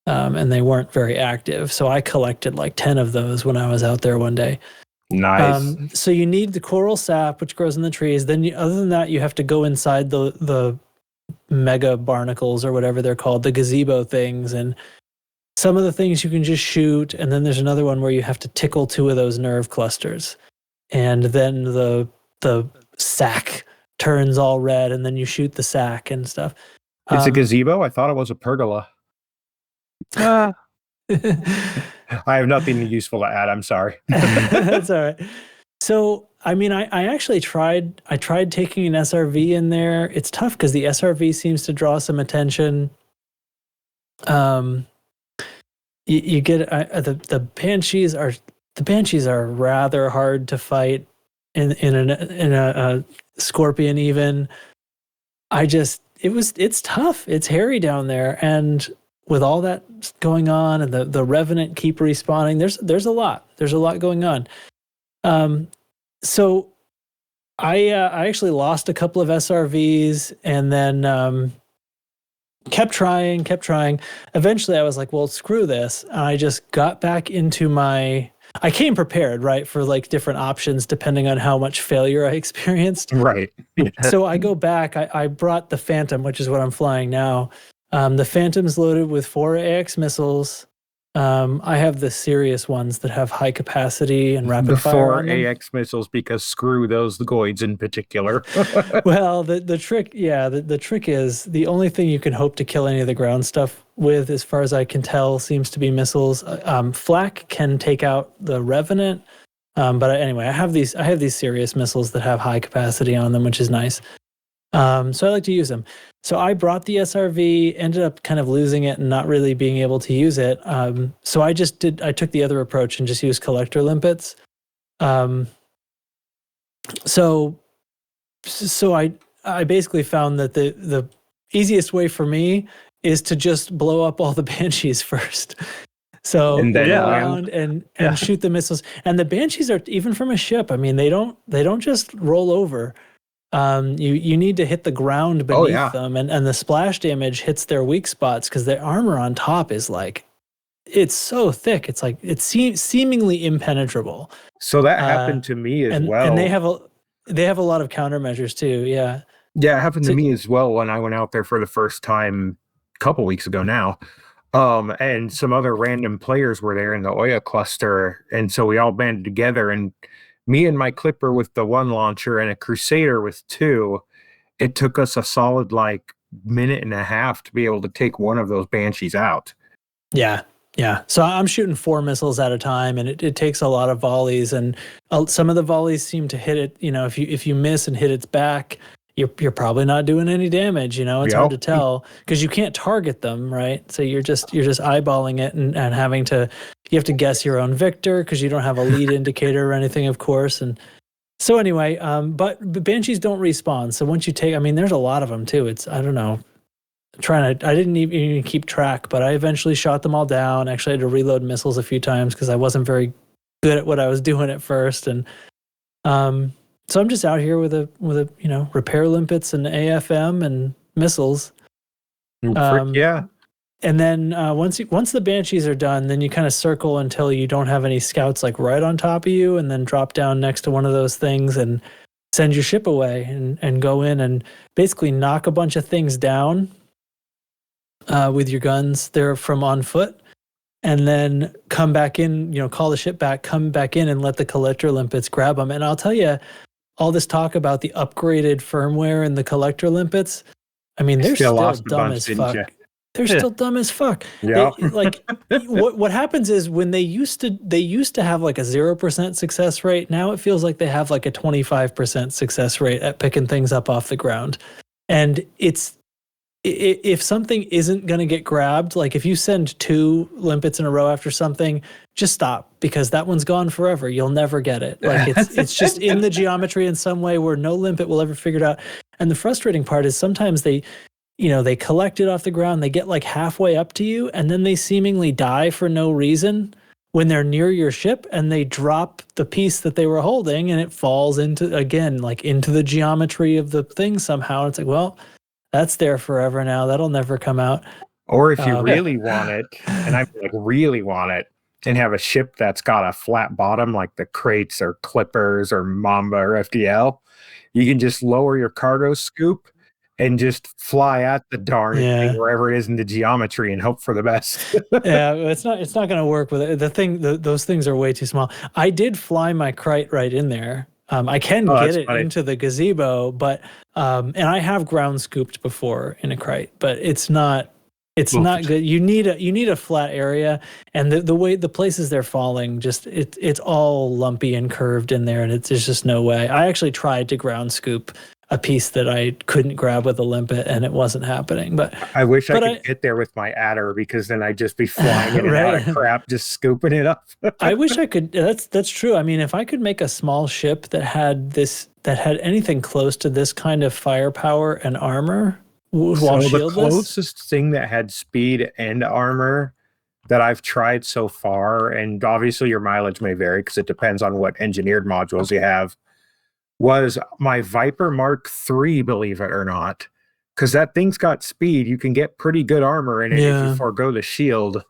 and they weren't very active. So I collected like 10 of those when I was out there one day. Nice. So you need the coral sap, which grows in the trees. Then other than that, you have to go inside the mega barnacles or whatever they're called, the gazebo things. And some of the things you can just shoot. And then there's another one where you have to tickle 2 of those nerve clusters. And then the sack turns all red, and then you shoot the sack and stuff. It's a gazebo? I thought it was a pergola. I have nothing useful to add. I'm sorry. That's all right. So, I mean, I actually tried taking an SRV in there. It's tough because the SRV seems to draw some attention. You get the banshees are rather hard to fight in a scorpion even. It's tough. It's hairy down there, and with all that going on and the revenant keep respawning, there's a lot going on. So I actually lost a couple of SRVs and then kept trying. Eventually I was like, well, screw this. And I just got back into I came prepared, right, for like different options depending on how much failure I experienced. Right. So I go back, I brought the Phantom, which is what I'm flying now. The Phantom's loaded with 4 AX missiles. I have the serious ones that have high capacity and rapid fire on them. 4 AX missiles, because screw those Goids in particular. Well, the trick, the trick is the only thing you can hope to kill any of the ground stuff with, as far as I can tell, seems to be missiles. Flak can take out the Revenant, but anyway, I have these serious missiles that have high capacity on them, which is nice. So I like to use them. So I brought the SRV, ended up kind of losing it and not really being able to use it. So I took the other approach and just used collector limpets. So I basically found that the easiest way for me is to just blow up all the banshees first. So and then go around and shoot the missiles. And the banshees are, even from a ship, I mean, they don't just roll over. You need to hit the ground beneath them, and the splash damage hits their weak spots because their armor on top is like, it's so thick. It's like it's seemingly impenetrable. So that happened to me as well. And they have a lot of countermeasures too. Yeah. Yeah, it happened to me as well when I went out there for the first time a couple weeks ago now. And some other random players were there in the Oya cluster, and so we all banded together, and me and my Clipper with the 1 launcher and a Crusader with 2, it took us a solid like minute and a half to be able to take one of those banshees out. Yeah. So I'm shooting 4 missiles at a time, and it takes a lot of volleys, and some of the volleys seem to hit it. You know, if you miss and hit its back, you're probably not doing any damage. You know, it's hard to tell because you can't target them, right? So you're just eyeballing it and having to. You have to guess your own victor because you don't have a lead indicator or anything, of course. And so anyway, but banshees don't respawn. So once you take, I mean, there's a lot of them too. It's, I don't know, I didn't even keep track, but I eventually shot them all down. Actually, I had to reload missiles a few times because I wasn't very good at what I was doing at first. And so I'm just out here with a repair limpets and AFM and missiles. Yeah. And then once the banshees are done, then you kind of circle until you don't have any scouts like right on top of you, and then drop down next to one of those things and send your ship away and go in and basically knock a bunch of things down with your guns. They're from on foot, and then come back in, call the ship back, come back in and let the collector limpets grab them. And I'll tell you, all this talk about the upgraded firmware and the collector limpets, I mean, they're still dumb as fuck. They're still dumb as fuck. Yeah. What happens is when they used to have like a 0% success rate, now it feels like they have like a 25% success rate at picking things up off the ground. And if something isn't going to get grabbed, like if you send 2 limpets in a row after something, just stop, because that one's gone forever. You'll never get it. Like it's just in the geometry in some way where no limpet will ever figure it out. And the frustrating part is sometimes they collect it off the ground, they get like halfway up to you, and then they seemingly die for no reason when they're near your ship, and they drop the piece that they were holding, and it falls into the geometry of the thing somehow. It's like, well, that's there forever now. That'll never come out. Or if you really want it, and I like really want it, and have a ship that's got a flat bottom, like the Crates or Clippers or Mamba or FDL, you can just lower your cargo scoop and just fly at the darn thing wherever it is in the geometry and hope for the best. Yeah, it's not going to work with it. Those things are way too small. I did fly my Crate right in there. I can get it into the gazebo, but and I have ground scooped before in a Crate, but it's not good. You need a flat area, and the way the places they're falling, just it's all lumpy and curved in there, and there's just no way. I actually tried to ground scoop a piece that I couldn't grab with a limpet, and it wasn't happening. But I wish I could get there with my adder, because then I'd just be flying in and out of crap, just scooping it up. I wish I could. That's true. I mean, if I could make a small ship that had anything close to this kind of firepower and armor, while shieldless. The closest thing that had speed and armor that I've tried so far, and obviously your mileage may vary because it depends on what engineered modules you have, was my Viper Mark III, believe it or not. Because that thing's got speed. You can get pretty good armor in it if you forego the shield.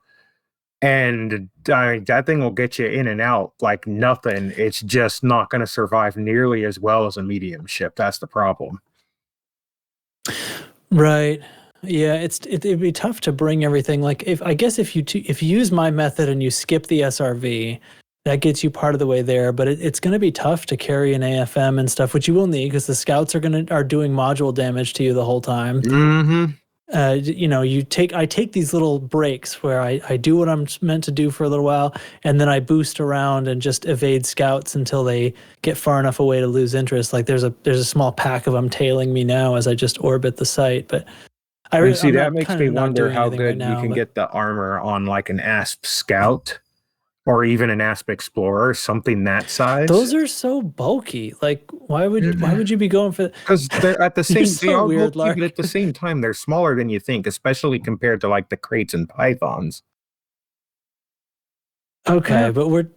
And that thing will get you in and out like nothing. It's just not going to survive nearly as well as a medium ship. That's the problem. Right. Yeah, it'd be tough to bring everything. Like if you use my method and you skip the SRV, that gets you part of the way there. But it's going to be tough to carry an AFM and stuff, which you will need because the scouts are doing module damage to you the whole time. Mm-hmm. I take these little breaks where I do what I'm meant to do for a little while, and then I boost around and just evade scouts until they get far enough away to lose interest. Like there's a small pack of them tailing me now as I just orbit the site. But that makes me wonder how good you can get the armor on like an ASP scout or even an ASP explorer, something that size. Those are so bulky. Like why would you be going for that? Because they're at the same so weird, but at the same time they're smaller than you think, especially compared to like the Crates and Pythons. Okay, but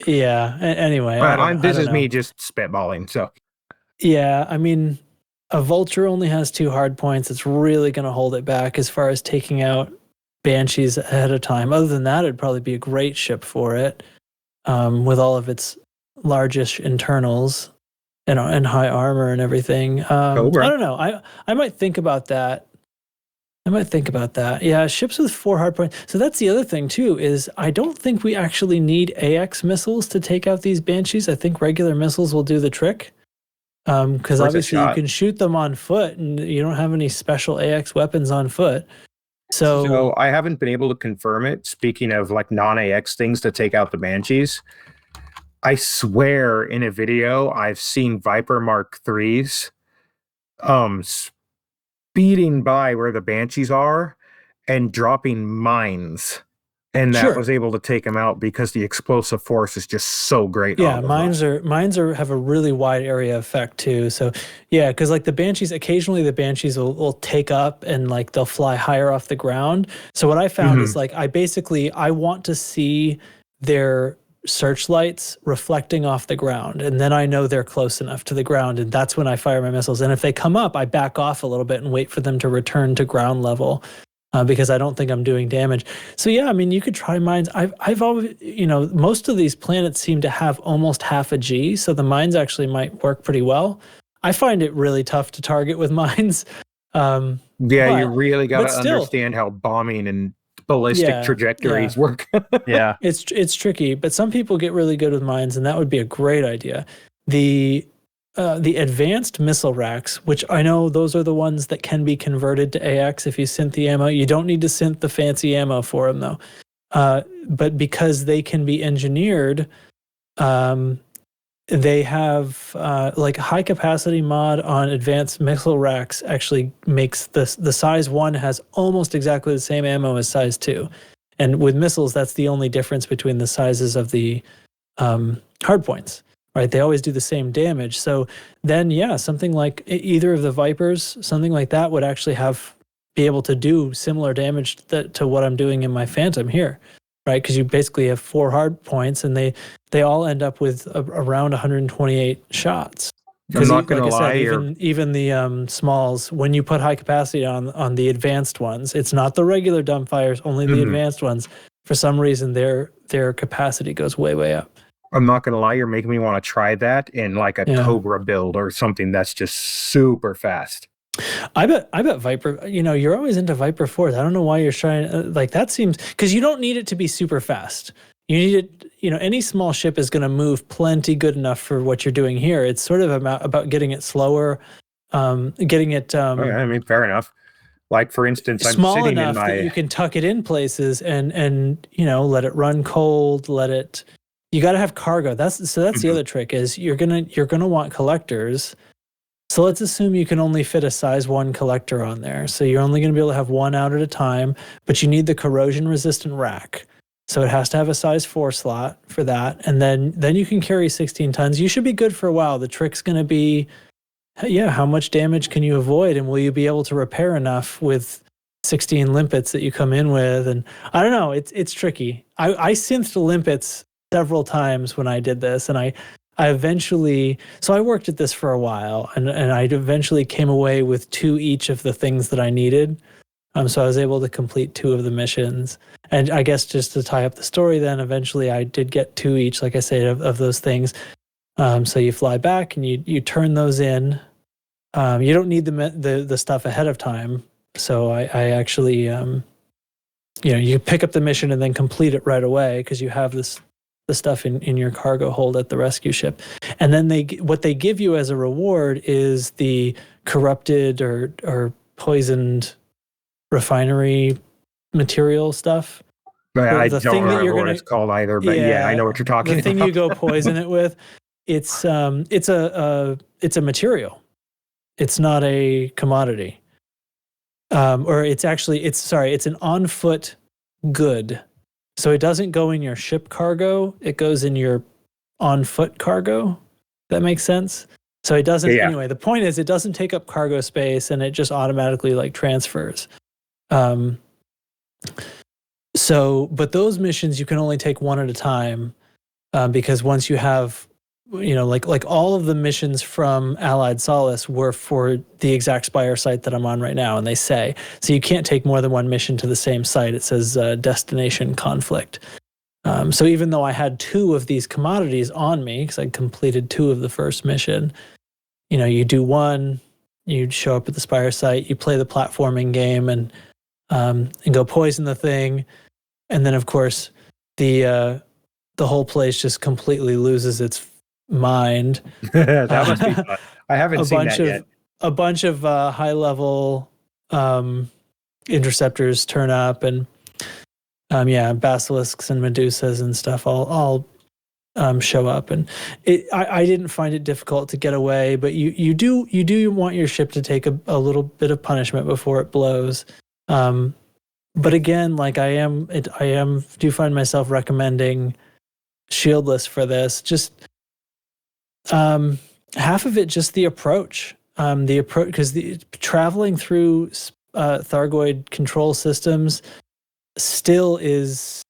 anyway. This is me just spitballing. So yeah, I mean, a Vulture only has 2 hard points. It's really going to hold it back as far as taking out Banshees ahead of time. Other than that, it'd probably be a great ship for it, with all of its largish internals and high armor and everything. I don't know. I might think about that. Yeah, ships with 4 hard points. So that's the other thing too, is I don't think we actually need AX missiles to take out these Banshees. I think regular missiles will do the trick. Because obviously you can shoot them on foot, and you don't have any special AX weapons on foot. So I haven't been able to confirm it. Speaking of like non-AX things to take out the Banshees, I swear in a video I've seen Viper Mark IIIs speeding by where the Banshees are and dropping mines. And that was able to take them out because the explosive force is just so great. Yeah, mines have a really wide area effect too. So yeah, because like occasionally the Banshees will take up and like they'll fly higher off the ground. So what I found is like I want to see their searchlights reflecting off the ground, and then I know they're close enough to the ground, and that's when I fire my missiles. And if they come up, I back off a little bit and wait for them to return to ground level. Because I don't think I'm doing damage. So yeah, I mean, you could try mines. I've always, most of these planets seem to have almost half a G, so the mines actually might work pretty well. I find it really tough to target with mines. You really got to understand how bombing and ballistic trajectories work. Yeah, it's tricky, but some people get really good with mines, and that would be a great idea. The advanced missile racks, which I know those are the ones that can be converted to AX if you synth the ammo. You don't need to synth the fancy ammo for them, though. But because they can be engineered, they have like high capacity mod on advanced missile racks actually makes the size 1 has almost exactly the same ammo as size 2. And with missiles, that's the only difference between the sizes of the hard points. right? They always do the same damage. So then, yeah, something like either of the Vipers, something like that would actually be able to do similar damage to what I'm doing in my Phantom here, right? Because you basically have 4 hard points, and they all end up with around 128 shots. I'm not gonna lie, even the smalls, when you put high capacity on the advanced ones, it's not the regular dumbfires, only the advanced ones. For some reason, their capacity goes way up. I'm not gonna lie, you're making me want to try that in like a Cobra build or something that's just super fast. I bet Viper. You're always into Viper 4s. I don't know why you're trying. Like that seems, because you don't need it to be super fast. You need it. Any small ship is going to move plenty good enough for what you're doing here. It's sort of about getting it slower, getting it. I mean, fair enough. Like for instance, I'm small sitting enough in my. That you can tuck it in places and let it run cold. You got to have cargo. That's the other trick is you're gonna want collectors. So let's assume you can only fit a size 1 collector on there. So you're only going to be able to have 1 out at a time, but you need the corrosion resistant rack. So it has to have a size 4 slot for that. And then you can carry 16 tons. You should be good for a while. The trick's going to be, how much damage can you avoid? And will you be able to repair enough with 16 limpets that you come in with? And I don't know, it's tricky. I synthed limpets several times when I did this, and I eventually, so I worked at this for a while, and I eventually came away with 2 each of the things that I needed. So I was able to complete 2 of the missions. And I guess just to tie up the story then, eventually I did get 2 each, like I say, of those things. So you fly back and you turn those in. You don't need the stuff ahead of time. So I actually, you pick up the mission and then complete it right away because you have the stuff in your cargo hold at the rescue ship. And then what they give you as a reward is the corrupted or poisoned refinery material stuff. I don't remember what it's called either, but I know what you're talking about. The thing you go poison it with, it's a material. It's not a commodity. Or it's an on-foot good. So it doesn't go in your ship cargo, it goes in your on-foot cargo. That makes sense? So it doesn't, anyway, the point is it doesn't take up cargo space and it just automatically transfers. But those missions you can only take 1 at a time because once you have, like all of the missions from Allied Solace were for the exact Spire site that I'm on right now, and they say, so you can't take more than 1 mission to the same site. It says destination conflict. So even though I had 2 of these commodities on me, because I completed 2 of the first mission, you do 1, you show up at the Spire site, you play the platforming game and go poison the thing. And then of course the whole place just completely loses its mind. That must be fun. I haven't seen that yet. A bunch of high level interceptors turn up, and basilisks and medusas and stuff all show up, and I didn't find it difficult to get away, but you do want your ship to take a little bit of punishment before it blows. But again, I do find myself recommending shieldless for this. Just half of it, just the approach, because the traveling through Thargoid control systems still is.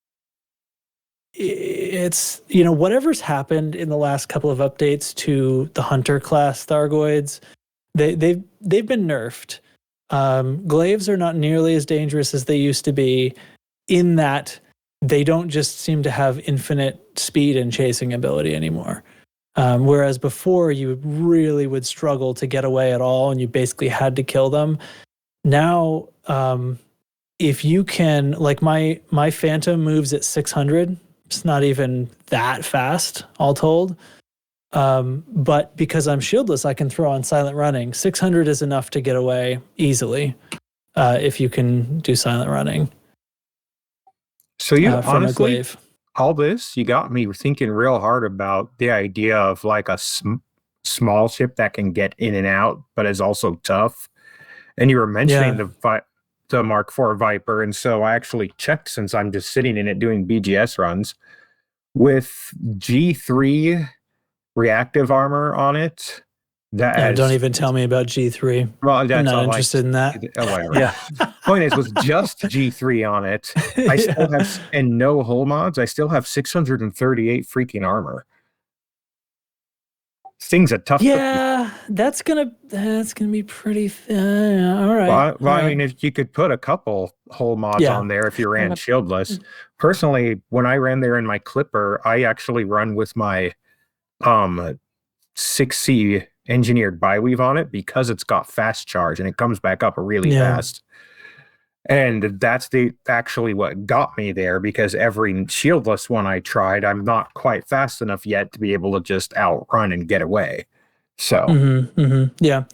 It's whatever's happened in the last couple of updates to the Hunter class Thargoids, they've been nerfed. Glaives are not nearly as dangerous as they used to be, in that they don't just seem to have infinite speed and chasing ability anymore. Whereas before you really would struggle to get away at all, and you basically had to kill them. Now, if you can, like my Phantom moves at 600. It's not even that fast, all told. But because I'm shieldless, I can throw on silent running. 600 is enough to get away easily if you can do silent running. So you from honestly, a glaive. All this, you got me thinking real hard about the idea of like a small ship that can get in and out, but is also tough. And you were mentioning the Mark IV Viper, and so I actually checked, since I'm just sitting in it doing BGS runs with G3 reactive armor on it. Don't even tell me about G3. Well, I'm not interested in that. Whatever. Yeah. Point is, with just G3 on it, I still have, and no hull mods, I still have 638 freaking armor. This thing's a tough. Yeah, that's gonna be pretty. All right. Well, I mean, if you could put a couple hull mods on there, if you ran shieldless. Personally, when I ran there in my Clipper, I actually run with my 6C engineered biweave on it because it's got fast charge and it comes back up really fast. And that's actually what got me there, because every shieldless one I tried, I'm not quite fast enough yet to be able to just outrun and get away. So yeah.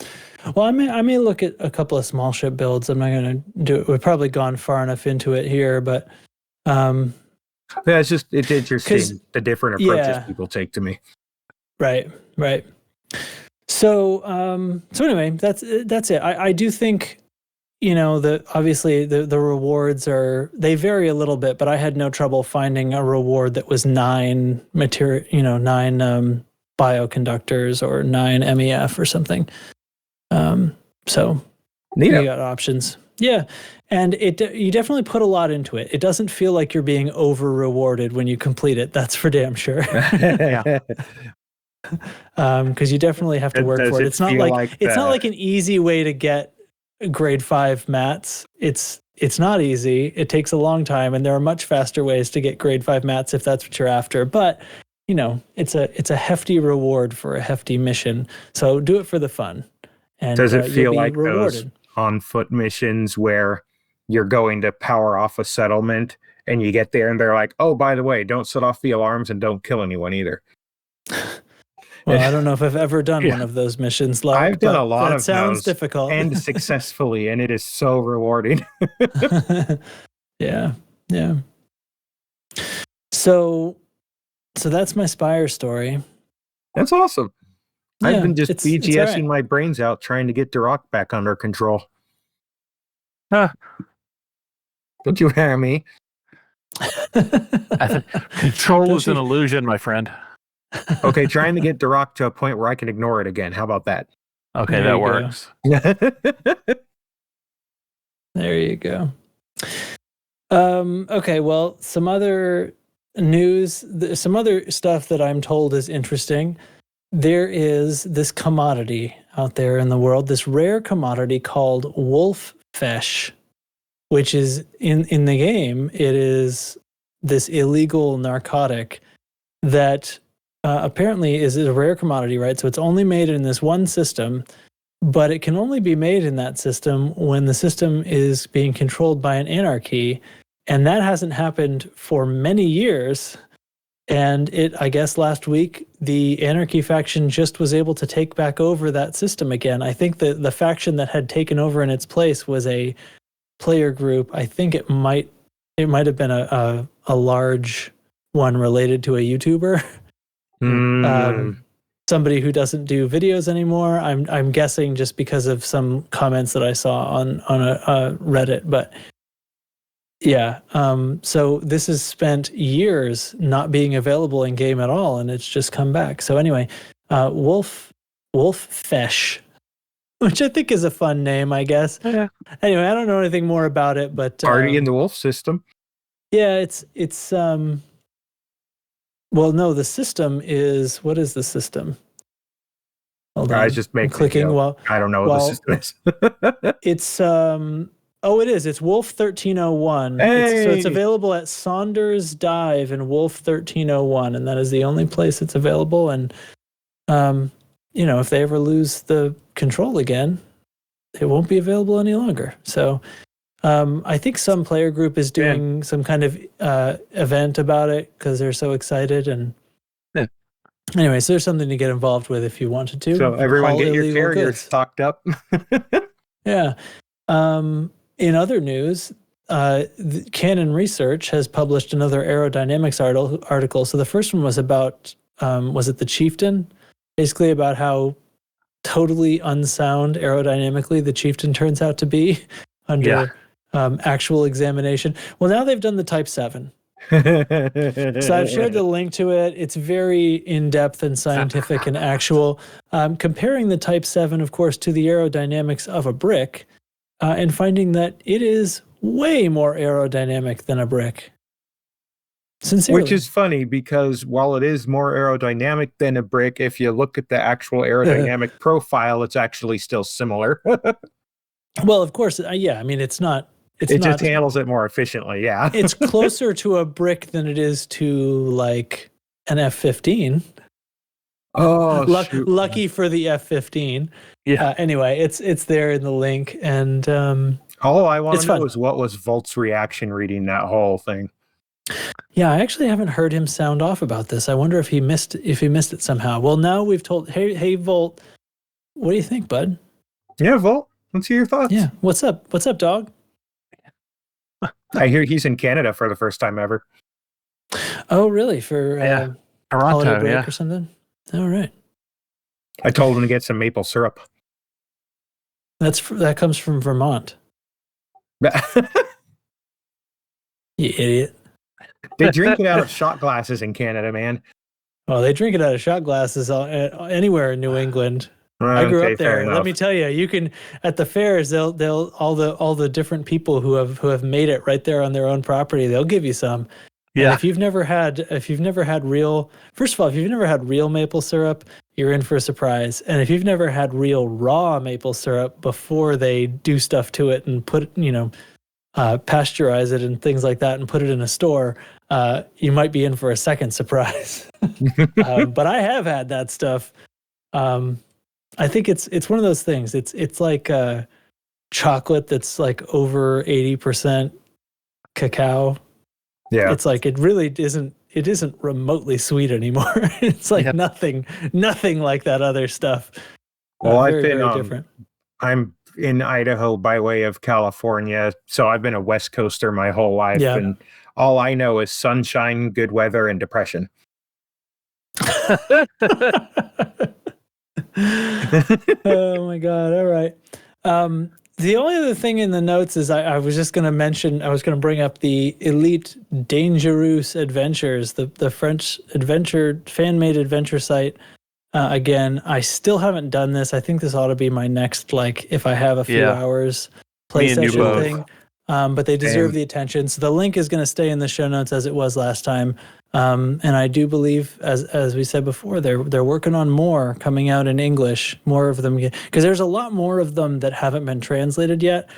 Well, I may look at a couple of small ship builds. I'm not going to do it. We've probably gone far enough into it here, but yeah, it's interesting the different approaches people take to me. Right. So anyway, that's it. I do think, obviously the rewards they vary a little bit, but I had no trouble finding a reward that was 9 bioconductors or 9 MEF or something. So you got options. Yeah. And you definitely put a lot into it. It doesn't feel like you're being over rewarded when you complete it. That's for damn sure. Because you definitely have to work for it. It's not it's not like an easy way to get grade 5 mats. It's not easy. It takes a long time, and there are much faster ways to get grade 5 mats if that's what you're after. But it's a hefty reward for a hefty mission. So do it for the fun. And does it feel like rewarded. Those on-foot missions where you're going to power off a settlement and you get there and they're like, oh, by the way, don't set off the alarms and don't kill anyone either? Well, I don't know if I've ever done one of those missions. I've done a lot of those. Sounds difficult. And successfully, and it is so rewarding. Yeah. So that's my Spire story. That's awesome. Yeah, I've been just BGSing my brains out trying to get Darahk back under control. Don't you hear me? Control is an illusion, my friend. Okay, trying to get Darahk to a point where I can ignore it again. How about that? Okay, that works. There you go. Okay, well, some other news, some other stuff that I'm told is interesting. There is this commodity out there in the world, this rare commodity called wolffish, which is in the game. It is this illegal narcotic that apparently is a rare commodity, right? So it's only made in this one system, but it can only be made in that system when the system is being controlled by an anarchy, and that hasn't happened for many years. And I guess last week, the Anarchy faction just was able to take back over that system again. I think the faction that had taken over in its place was a player group. I think it might have been a large one related to a YouTuber. Somebody who doesn't do videos anymore. I'm guessing just because of some comments that I saw on a Reddit, but yeah. So this has spent years not being available in game at all, and it's just come back. So anyway, wolffish, which I think is a fun name, I guess. Yeah. Anyway, I don't know anything more about it, but already in the wolf system. Yeah, it's well, no, the system is, what is the system? Hold on. I was just clicking while I don't know what the system is. It's it is. It's Wolf 1301. Hey! So it's available at Saunders Dive in Wolf 1301, and that is the only place it's available. And if they ever lose the control again, it won't be available any longer. So I think some player group is doing some kind of event about it because they're so excited. And anyway, so there's something to get involved with if you wanted to. So everyone get your carriers stocked up. Yeah. In other news, Canon Research has published another aerodynamics article. So the first one was about, was it the Chieftain? Basically about how totally unsound aerodynamically the Chieftain turns out to be under actual examination. Well, now they've done the Type 7. So I've shared the link to it. It's very in-depth and scientific and actual, comparing the Type 7, of course, to the aerodynamics of a brick, and finding that it is way more aerodynamic than a brick. Sincerely. Which is funny because while it is more aerodynamic than a brick, if you look at the actual aerodynamic profile, it's actually still similar. Well, of course, yeah. I mean, it's not. It just handles it more efficiently, yeah. It's closer to a brick than it is to like an F-15. Oh, lucky for the F-15. Yeah. Anyway, it's there in the link, and all I want to know fun. is what was Volt's reaction reading that whole thing. Yeah, I actually haven't heard him sound off about this. I wonder if he missed it somehow. Well, now we've told. Hey, Volt, what do you think, bud? Yeah, Volt. Let's hear your thoughts. Yeah, what's up? What's up, dog? I hear he's in Canada for the first time ever. Oh, really? For holiday Toronto, break or something? All right. I told him to get some maple syrup. That comes from Vermont. You idiot. They drink it out of shot glasses in Canada, man. Well, they drink it out of shot glasses anywhere in New England. I grew up there. Let me tell you, you can at the fairs. They'll all the different people who have made it right there on their own property. They'll give you some. Yeah. And if you've never had real, first of all, if you've never had real maple syrup, you're in for a surprise. And if you've never had real raw maple syrup before they do stuff to it and put pasteurize it and things like that and put it in a store, you might be in for a second surprise. But I have had that stuff. I think it's one of those things. It's like chocolate that's like over 80% cacao. Yeah, it's like it really isn't. It isn't remotely sweet anymore. It's like nothing like that other stuff. Well, very, very different. I'm in Idaho by way of California, so I've been a West Coaster my whole life, and all I know is sunshine, good weather, and depression. Oh my God! All right. The only other thing in the notes is I was just going to mention. I was going to bring up the Elite Dangereuse Adventures, the French fan-made adventure site. Again, I still haven't done this. I think this ought to be my next, if I have a few hours play session thing. But they deserve the attention. So the link is going to stay in the show notes as it was last time. And I do believe, as we said before, they're working on more coming out in English. More of them, because there's a lot more of them that haven't been translated yet.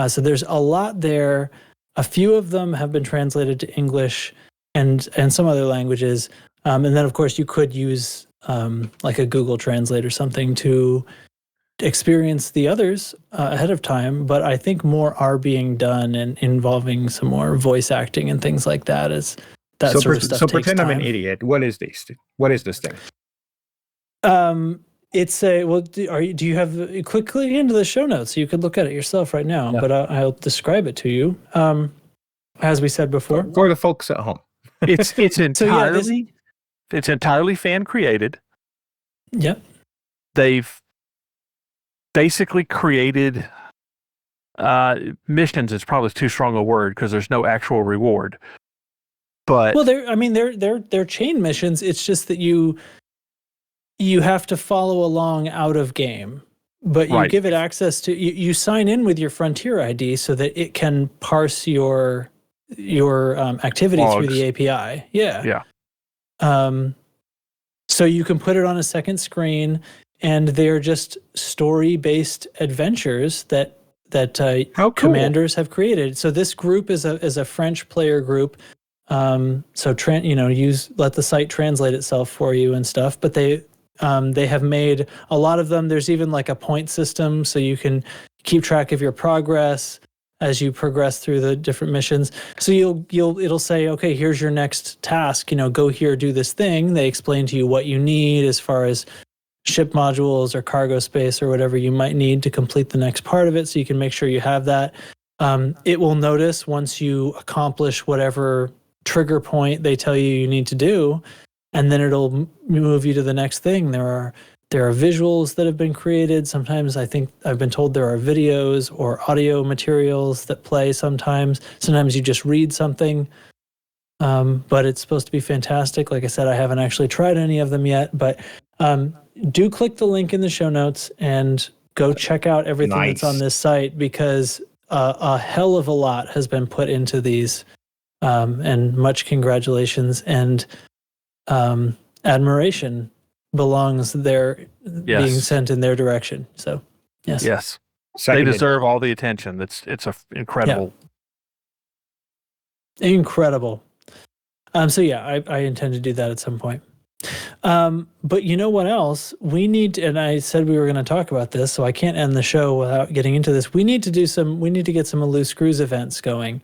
So there's a lot there. A few of them have been translated to English and some other languages. And then, of course, you could use like a Google Translate or something to experience the others ahead of time. But I think more are being done and involving some more voice acting and things like that. That sort of stuff. So pretend I'm an idiot. What is this? What is this thing? It's a do you have quickly into the show notes so you could look at it yourself right now? Yeah. But I'll describe it to you. As we said before, for the folks at home, it's entirely it's entirely fan created. Yep. They've basically created missions. Is probably too strong a word because there's no actual reward. But they're chain missions. It's just that you have to follow along out of game, but you give it access to you sign in with your Frontier ID so that it can parse your activity through the API. Yeah. So you can put it on a second screen, and they're just story-based adventures that commanders have created. So this group is a French player group. So let the site translate itself for you and stuff, but they have made a lot of them. There's even like a point system, so you can keep track of your progress as you progress through the different missions. So it'll say, okay, here's your next task, go here, do this thing. They explain to you what you need as far as ship modules or cargo space or whatever you might need to complete the next part of it, so you can make sure you have that. It will notice once you accomplish whatever trigger point they tell you need to do, and then it'll move you to the next thing. There are visuals that have been created. Sometimes I think I've been told there are videos or audio materials that play sometimes. Sometimes you just read something. but it's supposed to be fantastic. Like I said, I haven't actually tried any of them yet, but do click the link in the show notes and go check out everything that's on this site, because a hell of a lot has been put into these, and much congratulations and admiration belongs there, being sent in their direction. So yes. They deserve all the attention. It's incredible. Incredible. So yeah, I intend to do that at some point. But you know what else? We need to, and I said we were going to talk about this, so I can't end the show without getting into this. We need to get some Loose Screws events going.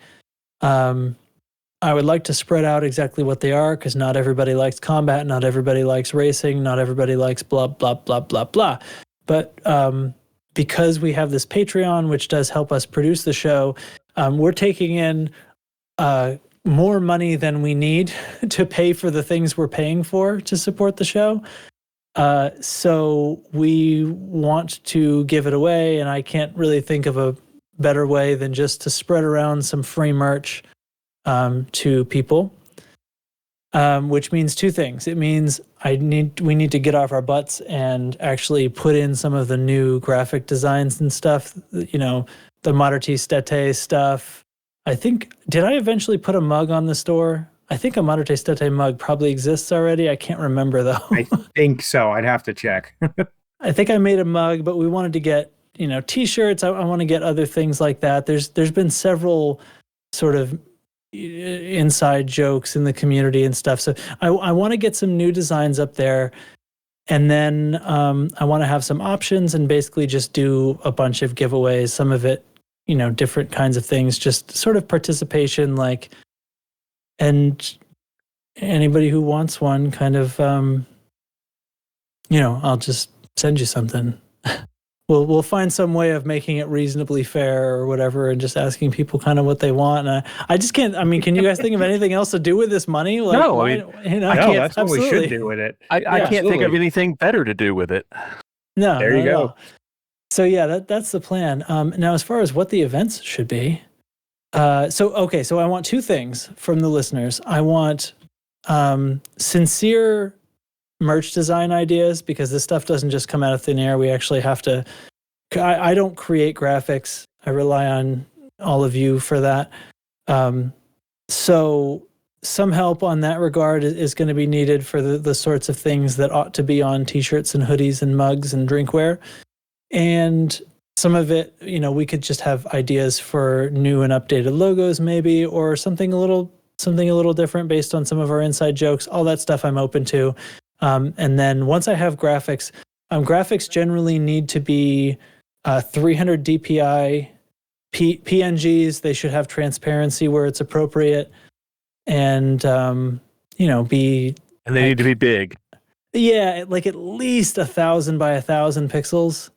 I would like to spread out exactly what they are, because not everybody likes combat, not everybody likes racing, not everybody likes blah, blah, blah, blah, blah. But because we have this Patreon, which does help us produce the show, we're taking in more money than we need to pay for the things we're paying for to support the show. So we want to give it away, and I can't really think of a better way than just to spread around some free merch to people, which means two things. It means we need to get off our butts and actually put in some of the new graphic designs and stuff, the Maitis Stete stuff. I think, did I eventually put a mug on the store? I think a Maitis Stete mug probably exists already. I can't remember though. I think so. I'd have to check. I think I made a mug, but we wanted to get, t-shirts. I want to get other things like that. There's been several sort of inside jokes in the community and stuff. So I want to get some new designs up there. And then I want to have some options and basically just do a bunch of giveaways. Some of it, different kinds of things, just sort of participation, and anybody who wants one kind of, I'll just send you something. We'll find some way of making it reasonably fair or whatever, and just asking people kind of what they want. And I just can't. I mean, can you guys think of anything else to do with this money? No, I can't. That's what we should do with it. I can't think of anything better to do with it. No, there you go. No. So yeah, that's the plan. Now, as far as what the events should be, so I want two things from the listeners. I want sincere merch design ideas, because this stuff doesn't just come out of thin air. We actually have to, I don't create graphics. I rely on all of you for that. So some help on that regard is going to be needed for the sorts of things that ought to be on t-shirts and hoodies and mugs and drinkware. And some of it, we could just have ideas for new and updated logos maybe, or something a little different based on some of our inside jokes. All that stuff I'm open to. And then once I have graphics, graphics generally need to be 300 DPI PNGs. They should have transparency where it's appropriate, and be. And they need to be big. Yeah, at least 1,000 by 1,000 pixels.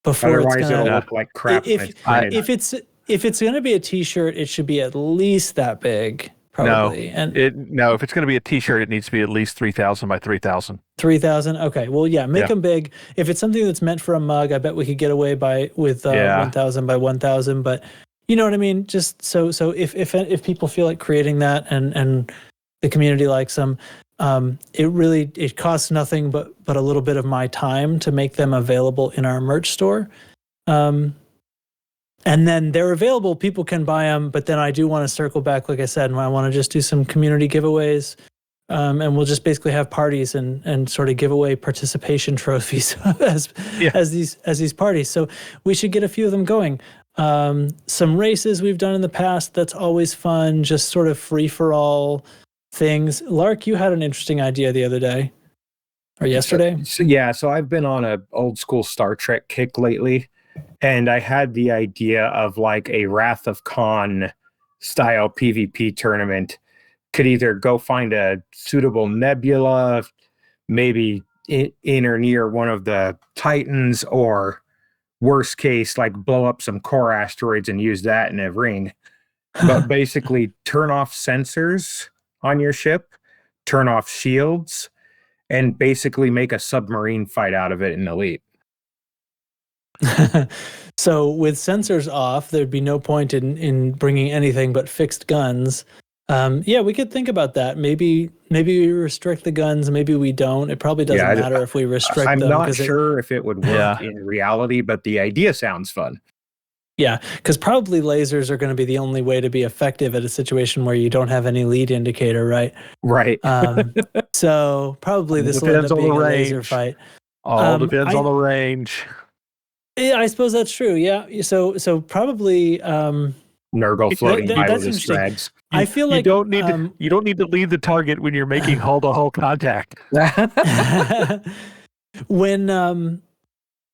Before otherwise, it's gonna look like crap. If it's going to be a T-shirt, it should be at least that big. Probably. No, if it's going to be a T-shirt, it needs to be at least 3,000 by 3,000. 3,000. Okay. Well, yeah, make them big. If it's something that's meant for a mug, I bet we could get away with 1,000 by 1,000. But you know what I mean. Just so if people feel like creating that and the community likes them, it costs nothing but a little bit of my time to make them available in our merch store. And then they're available, people can buy them, but then I do want to circle back, like I said, and I want to just do some community giveaways, and we'll just basically have parties and sort of give away participation trophies as these parties. So we should get a few of them going. Some races we've done in the past, that's always fun, just sort of free-for-all things. Lark, you had an interesting idea the other day, or yesterday? So I've been on a old school Star Trek kick lately. And I had the idea of a Wrath of Khan style PvP tournament. Could either go find a suitable nebula, maybe in or near one of the Titans, or worst case, blow up some core asteroids and use that in a ring. But basically turn off sensors on your ship, turn off shields, and basically make a submarine fight out of it in Elite. So with sensors off, there'd be no point in bringing anything but fixed guns. Yeah, we could think about that. Maybe we restrict the guns. Maybe we don't. It probably doesn't matter if we restrict I'm them. not sure if it would work in reality, but the idea sounds fun. Yeah, because probably lasers are going to be the only way to be effective at a situation where you don't have any lead indicator, right? Right. So probably this will end up being a laser fight. All depends on the range. Yeah, I suppose that's true. Yeah. So probably Nurgle floating by that's with his interesting. threads. I feel like you don't need to lead the target when you're making hull-to-hull contact. When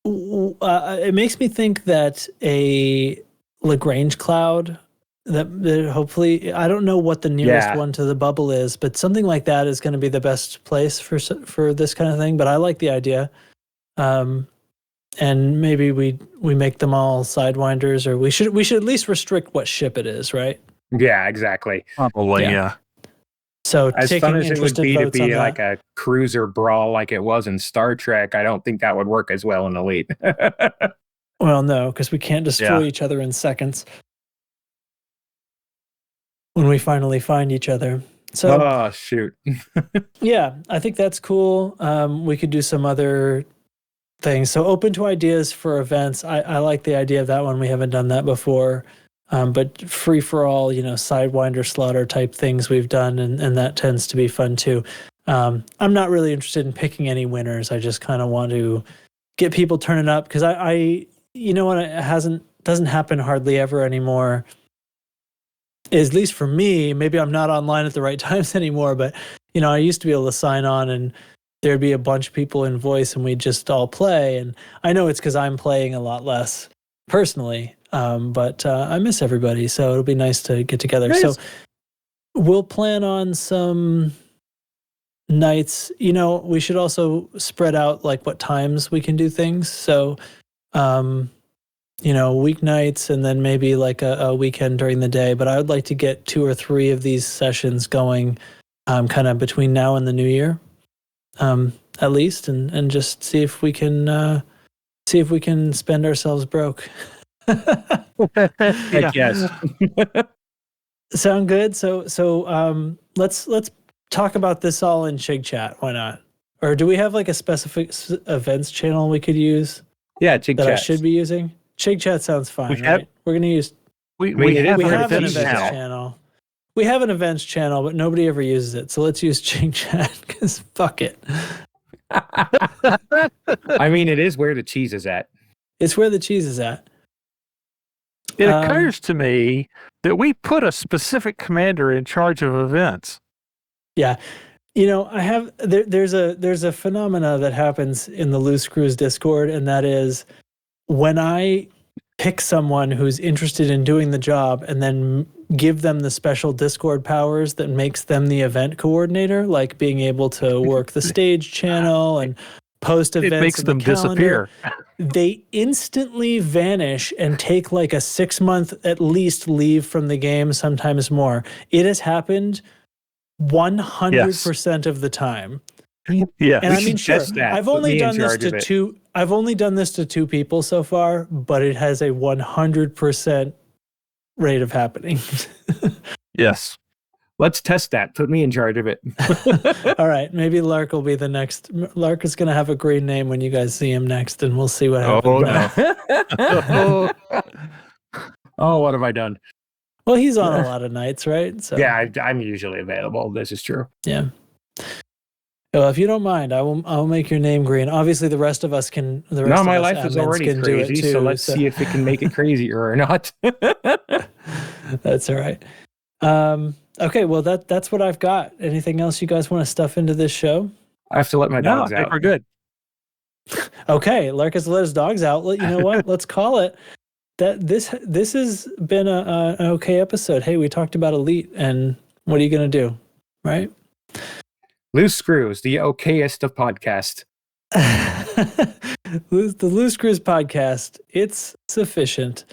it makes me think that a Lagrange cloud that hopefully, I don't know what the nearest one to the bubble is, but something like that is going to be the best place for this kind of thing. But I like the idea. And maybe we make them all sidewinders, or we should at least restrict what ship it is, right? Yeah, exactly. Probably, yeah. So as taking fun as it would be to be like that. a cruiser brawl like it was in Star Trek, I don't think that would work as well in Elite. Well, no, because we can't destroy each other in seconds when we finally find each other. So, oh, shoot. Yeah, I think that's cool. We could do some other things. So open to ideas for events. I like the idea of that one. We haven't done that before. But free for all, sidewinder slaughter type things we've done, and that tends to be fun too. I'm not really interested in picking any winners. I just kind of want to get people turning up, because I what it doesn't happen hardly ever anymore. At least for me, maybe I'm not online at the right times anymore, but I used to be able to sign on and there'd be a bunch of people in voice and we'd just all play. And I know it's because I'm playing a lot less personally. But I miss everybody, so it'll be nice to get together. Nice. So we'll plan on some nights. We should also spread out like what times we can do things. So, weeknights and then maybe like a weekend during the day. But I would like to get 2 or 3 of these sessions going, kind of between now and the new year, at least, and just see if we can spend ourselves broke. Yes. Sound good? So let's talk about this all in Chig Chat. Why not? Or do we have like a specific events channel we could use? Yeah, Chig Chat. I should be using. Chig Chat sounds fine, right? We're gonna use. We have an events channel. We have an events channel, but nobody ever uses it. So let's use Chig Chat, because fuck it. I mean, it is where the cheese is at. It's where the cheese is at. It occurs to me that we put a specific commander in charge of events. Yeah. I have there's a phenomena that happens in the Loose Screws Discord, and that is when I pick someone who's interested in doing the job and then give them the special Discord powers that makes them the event coordinator, like being able to work the stage channel and post events. It makes them disappear. They instantly vanish and take like a 6-month at least leave from the game, sometimes more. It has happened 100% of the time. Yeah, and I mean, sure, I've only done this to 2 people so far, but it has a 100% rate of happening. Yes. Let's test that. Put me in charge of it. All right. Maybe Lark will be the next. Lark is going to have a green name when you guys see him next, and we'll see what happens. Oh, no. Oh, what have I done? Well, he's on a lot of nights, right? So yeah, I'm usually available. This is true. Yeah. Well, if you don't mind, I'll make your name green. Obviously, the rest of us can. My life is already crazy, so let's see if it can make it crazier or not. That's all right. Okay, well that's what I've got. Anything else you guys want to stuff into this show? I have to let my dogs out. I think we're good. Okay, Lark has to let his dogs out. You know what? Let's call it. This has been an okay episode. Hey, we talked about Elite, and what are you gonna do, right? Loose Screws, the okayest of podcasts. The Loose Screws podcast. It's sufficient.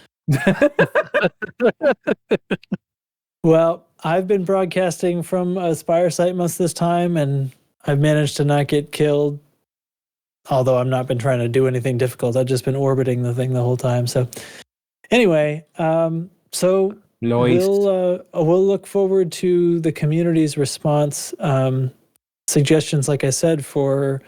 Well, I've been broadcasting from a Spire site most of this time, and I've managed to not get killed. Although I've not been trying to do anything difficult. I've just been orbiting the thing the whole time. So anyway, so Nice. We'll look forward to the community's response, suggestions, like I said, for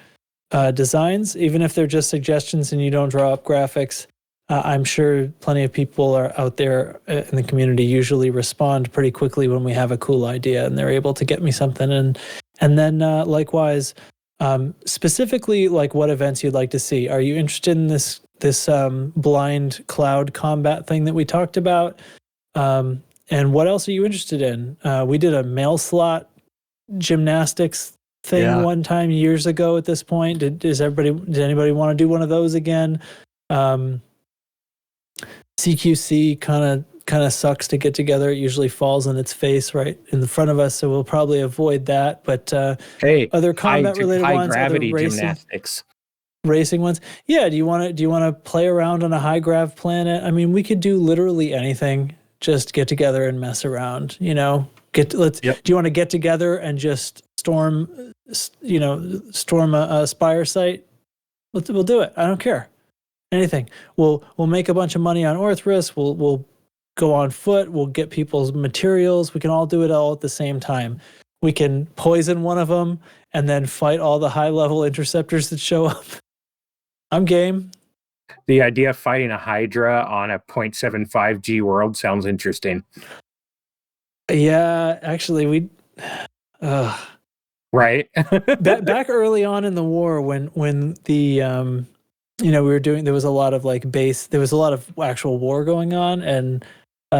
designs, even if they're just suggestions and you don't draw up graphics. I'm sure plenty of people are out there in the community usually respond pretty quickly when we have a cool idea and they're able to get me something. And then likewise, specifically like what events you'd like to see. Are you interested in this blind cloud combat thing that we talked about? And what else are you interested in? We did a mail slot gymnastics thing one time years ago at this point. Does anybody want to do one of those again? CQC kind of sucks to get together. It usually falls on its face right in the front of us, so we'll probably avoid that. But hey, other combat related high ones, gravity other racing, gymnastics, racing ones. Yeah, do you want to play around on a high grav planet? I mean, we could do literally anything. Just get together and mess around. You know, Do you want to get together and just storm a Spire site? We'll do it. I don't care. Anything. We'll make a bunch of money on Orthrus. We'll go on foot. We'll get people's materials. We can all do it all at the same time. We can poison one of them and then fight all the high-level interceptors that show up. I'm game. The idea of fighting a Hydra on a 0.75 G world sounds interesting. Yeah, actually, right. back early on in the war, when the there was a lot of there was a lot of actual war going on, and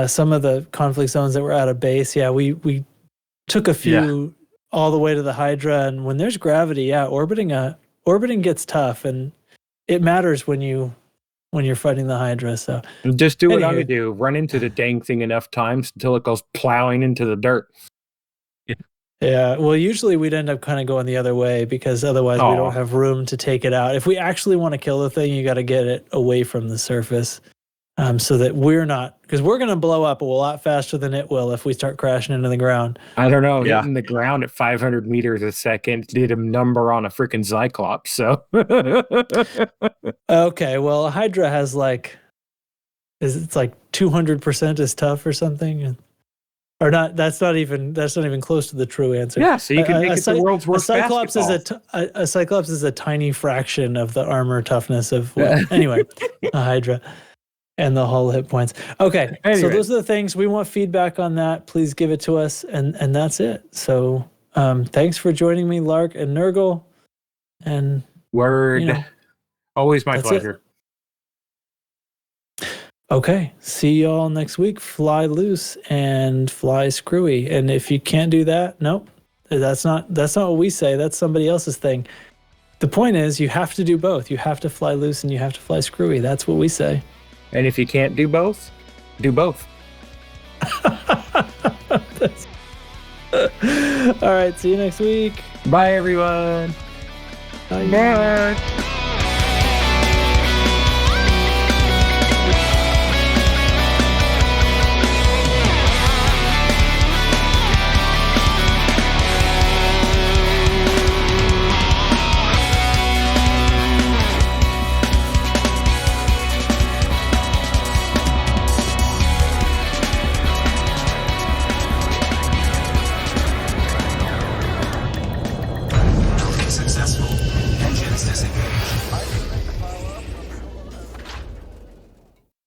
some of the conflict zones that were out of base. Yeah, we took a few all the way to the Hydra, and when there's gravity, orbiting gets tough, and it matters when you're fighting the Hydra. So just do what I would do: run into the dang thing enough times until it goes plowing into the dirt. Yeah, well, usually we'd end up kind of going the other way because otherwise we don't have room to take it out. If we actually want to kill the thing, you got to get it away from the surface, so that we're not, because we're going to blow up a lot faster than it will if we start crashing into the ground. I don't know. Hitting the ground at 500 meters a second did a number on a freaking Cyclops. So okay, well, a Hydra has it's like 200% as tough or something. Or not? That's not even close to the true answer. Yeah, so you can make it the world's worst Cyclops basketball. a Cyclops is a tiny fraction of the armor toughness of anyway, a Hydra, and the hull hit points. Okay, so those are the things we want. Feedback on that, please give it to us, and that's it. So thanks for joining me, Lark and Nurgle, and word. Always my pleasure. Okay, see y'all next week. Fly loose and fly screwy. And if you can't do that, nope, that's not what we say. That's somebody else's thing. The point is, you have to do both. You have to fly loose and you have to fly screwy. That's what we say. And if you can't do both, do both. All right, see you next week. Bye, everyone. Bye.